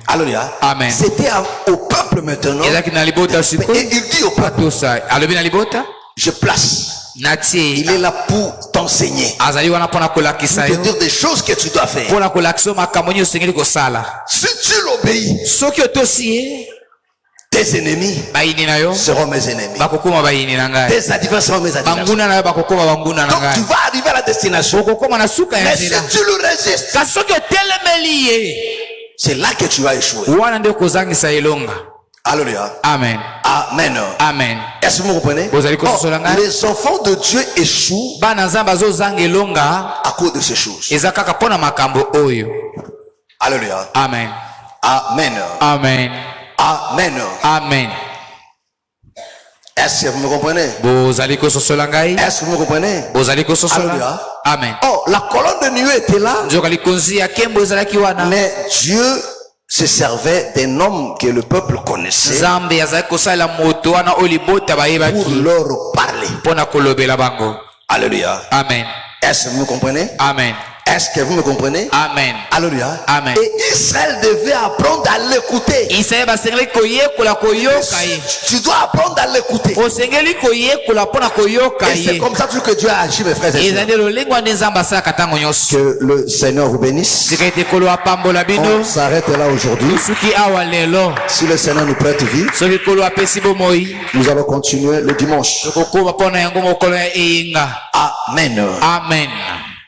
Alléluia. Amen. C'était au peuple maintenant. ezalaki na libota sikoyo Et il dit au peuple, tosa alobi na libota je place. natie Il est là pour t'enseigner. azali wana mpona kolakisa Pour te yo dire des choses que tu dois faire. mpona kolakisa yo makambo nyonso osengeli kosala Si tu l'obéis, soki otosi ye tes ennemis bayini na yo seront mes ennemis. bakokoma bayini na ngai Tes adversaires seront mes adversaires. banguna na yo bakokoma banguna na Donc tu ngai vas arriver à la destination. okokoma na suka ya Mais si nzela tu le résistes, kasi soki otelemeli ye c'est là que tu vas échouer. wana nde kozangisa elonga. Alléluia. Amen. Amen. Amen. Est-ce que vous comprenez? Vous allez Or, les enfants de Dieu échouent bana nzambe azozanga elonga à cause de ces choses. eza kaka mpona makambo oyo. Alléluia. Amen. Amen. Amen. Amen. Amen. Est-ce que vous me comprenez? Bozali kososola ngai? Est-ce que vous me comprenez? Bozali kososola? Alléluia. Amen. Oh, la colonne de nuée était là, nzoka likonzi ya nkembo ezalaki wana mais Dieu se servait d'un homme que le peuple connaissait nzambe azalaki kosalela moto wana oyo libota pour bayebaki leur parler. mpona kolobela bango. Alléluia. Amen. Est-ce que vous me comprenez? Amen. Est-ce que vous me comprenez? Amen. Alléluia. Amen. Et Israël devait apprendre à l'écouter. Israeli basengeli koyekola koyoka ye. Tu dois apprendre à l'écouter. osengeli koyekola mpona koyoka Et c'est ye. comme ça toujours que Dieu a agi, mes frères et eza sœurs. nde lolenge wana nzambe asalaka ntango nyonso. Que le Seigneur vous bénisse. tika ete kolo apambola bino On s'arrête là aujourd'hui. suki awa lelo Si le Seigneur nous prête vie, soki kolo apesi bomoi nous allons continuer le dimanche. tokokoma mpona yango mokolo ya eyenga. Amen. Amen.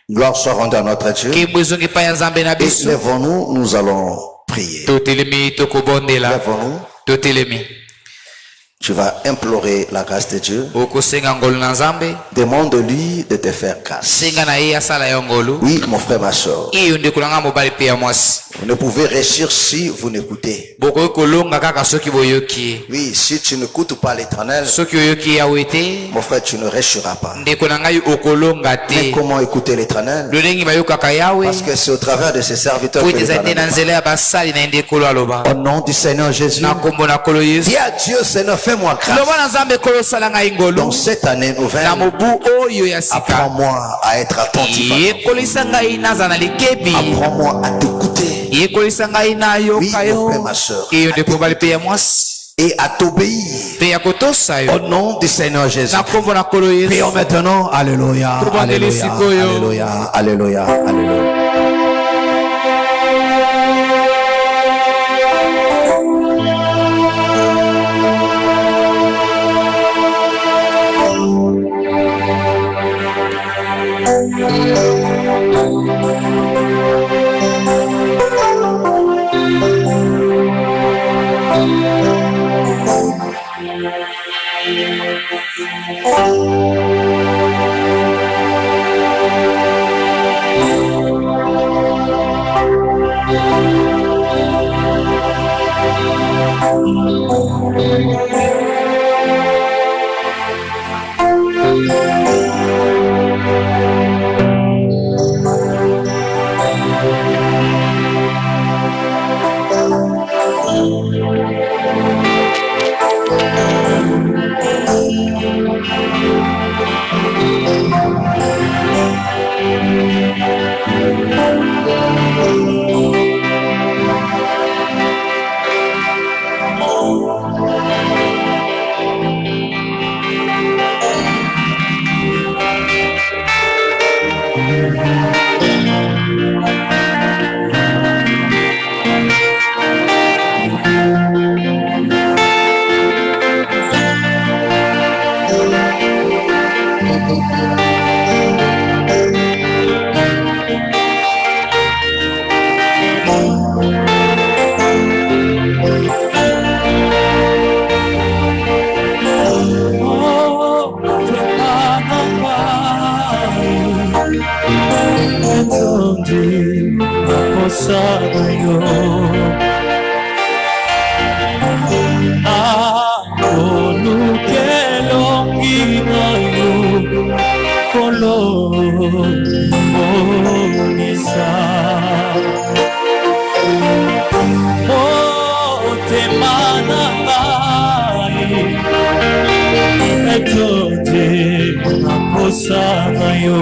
Gloire soit rendue à notre Dieu. nkembo ezongi epai ya nzambe na Et biso. lèvons-nous, nous allons prier. totelemi tokobondela. Lèvons-nous. totelemi Tu vas implorer la grâce de Dieu. okosenga ngolu na nzambe. Demande-lui de te faire grâce. senga na ye asala yo ngolu. Oui, mon frère, ma soeur. iyo ndeko na nga mobali mpe ya mwasi. Vous ne pouvez réussir si vous n'écoutez. bokoki kolonga kaka soki boyoki ye. Oui, si tu n'écoutes pas l'Éternel, soki oyoki yawe te mon frère, tu ne réussiras pas. ndeko na ngai okolonga Mais te. comment écouter l'Éternel? lolenge bayokaka yawe Parce que c'est au travers de ses serviteurs po que ete ezali te na l'Éternel nzela ya basali na ye nde kolo aloba. parle. Au nom du Seigneur Jésus, na nkombo na kolo yesu dis à Dieu, Seigneur, fais-moi grâce. loba na nzambe kolo osala ngai ngolu Dans cette année na nouvelle, mobu oyo ya sika. apprends-moi à être attentif à toi. yekolisa ngai naza na likebi. Apprends-moi à t'écouter yekolisa ngai na Oui, yoka mon yo frère, ma soeur. iyo ndeko mobali mpe ya mwasi et à t'obéir. mpe ya kotosa Au yo nom du Seigneur Jésus. na nkombo na kolo yesu. Prions maintenant. Alléluia. Tubondele Alléluia. sikoyo. Alléluia. Alléluia. Alléluia. Sana yo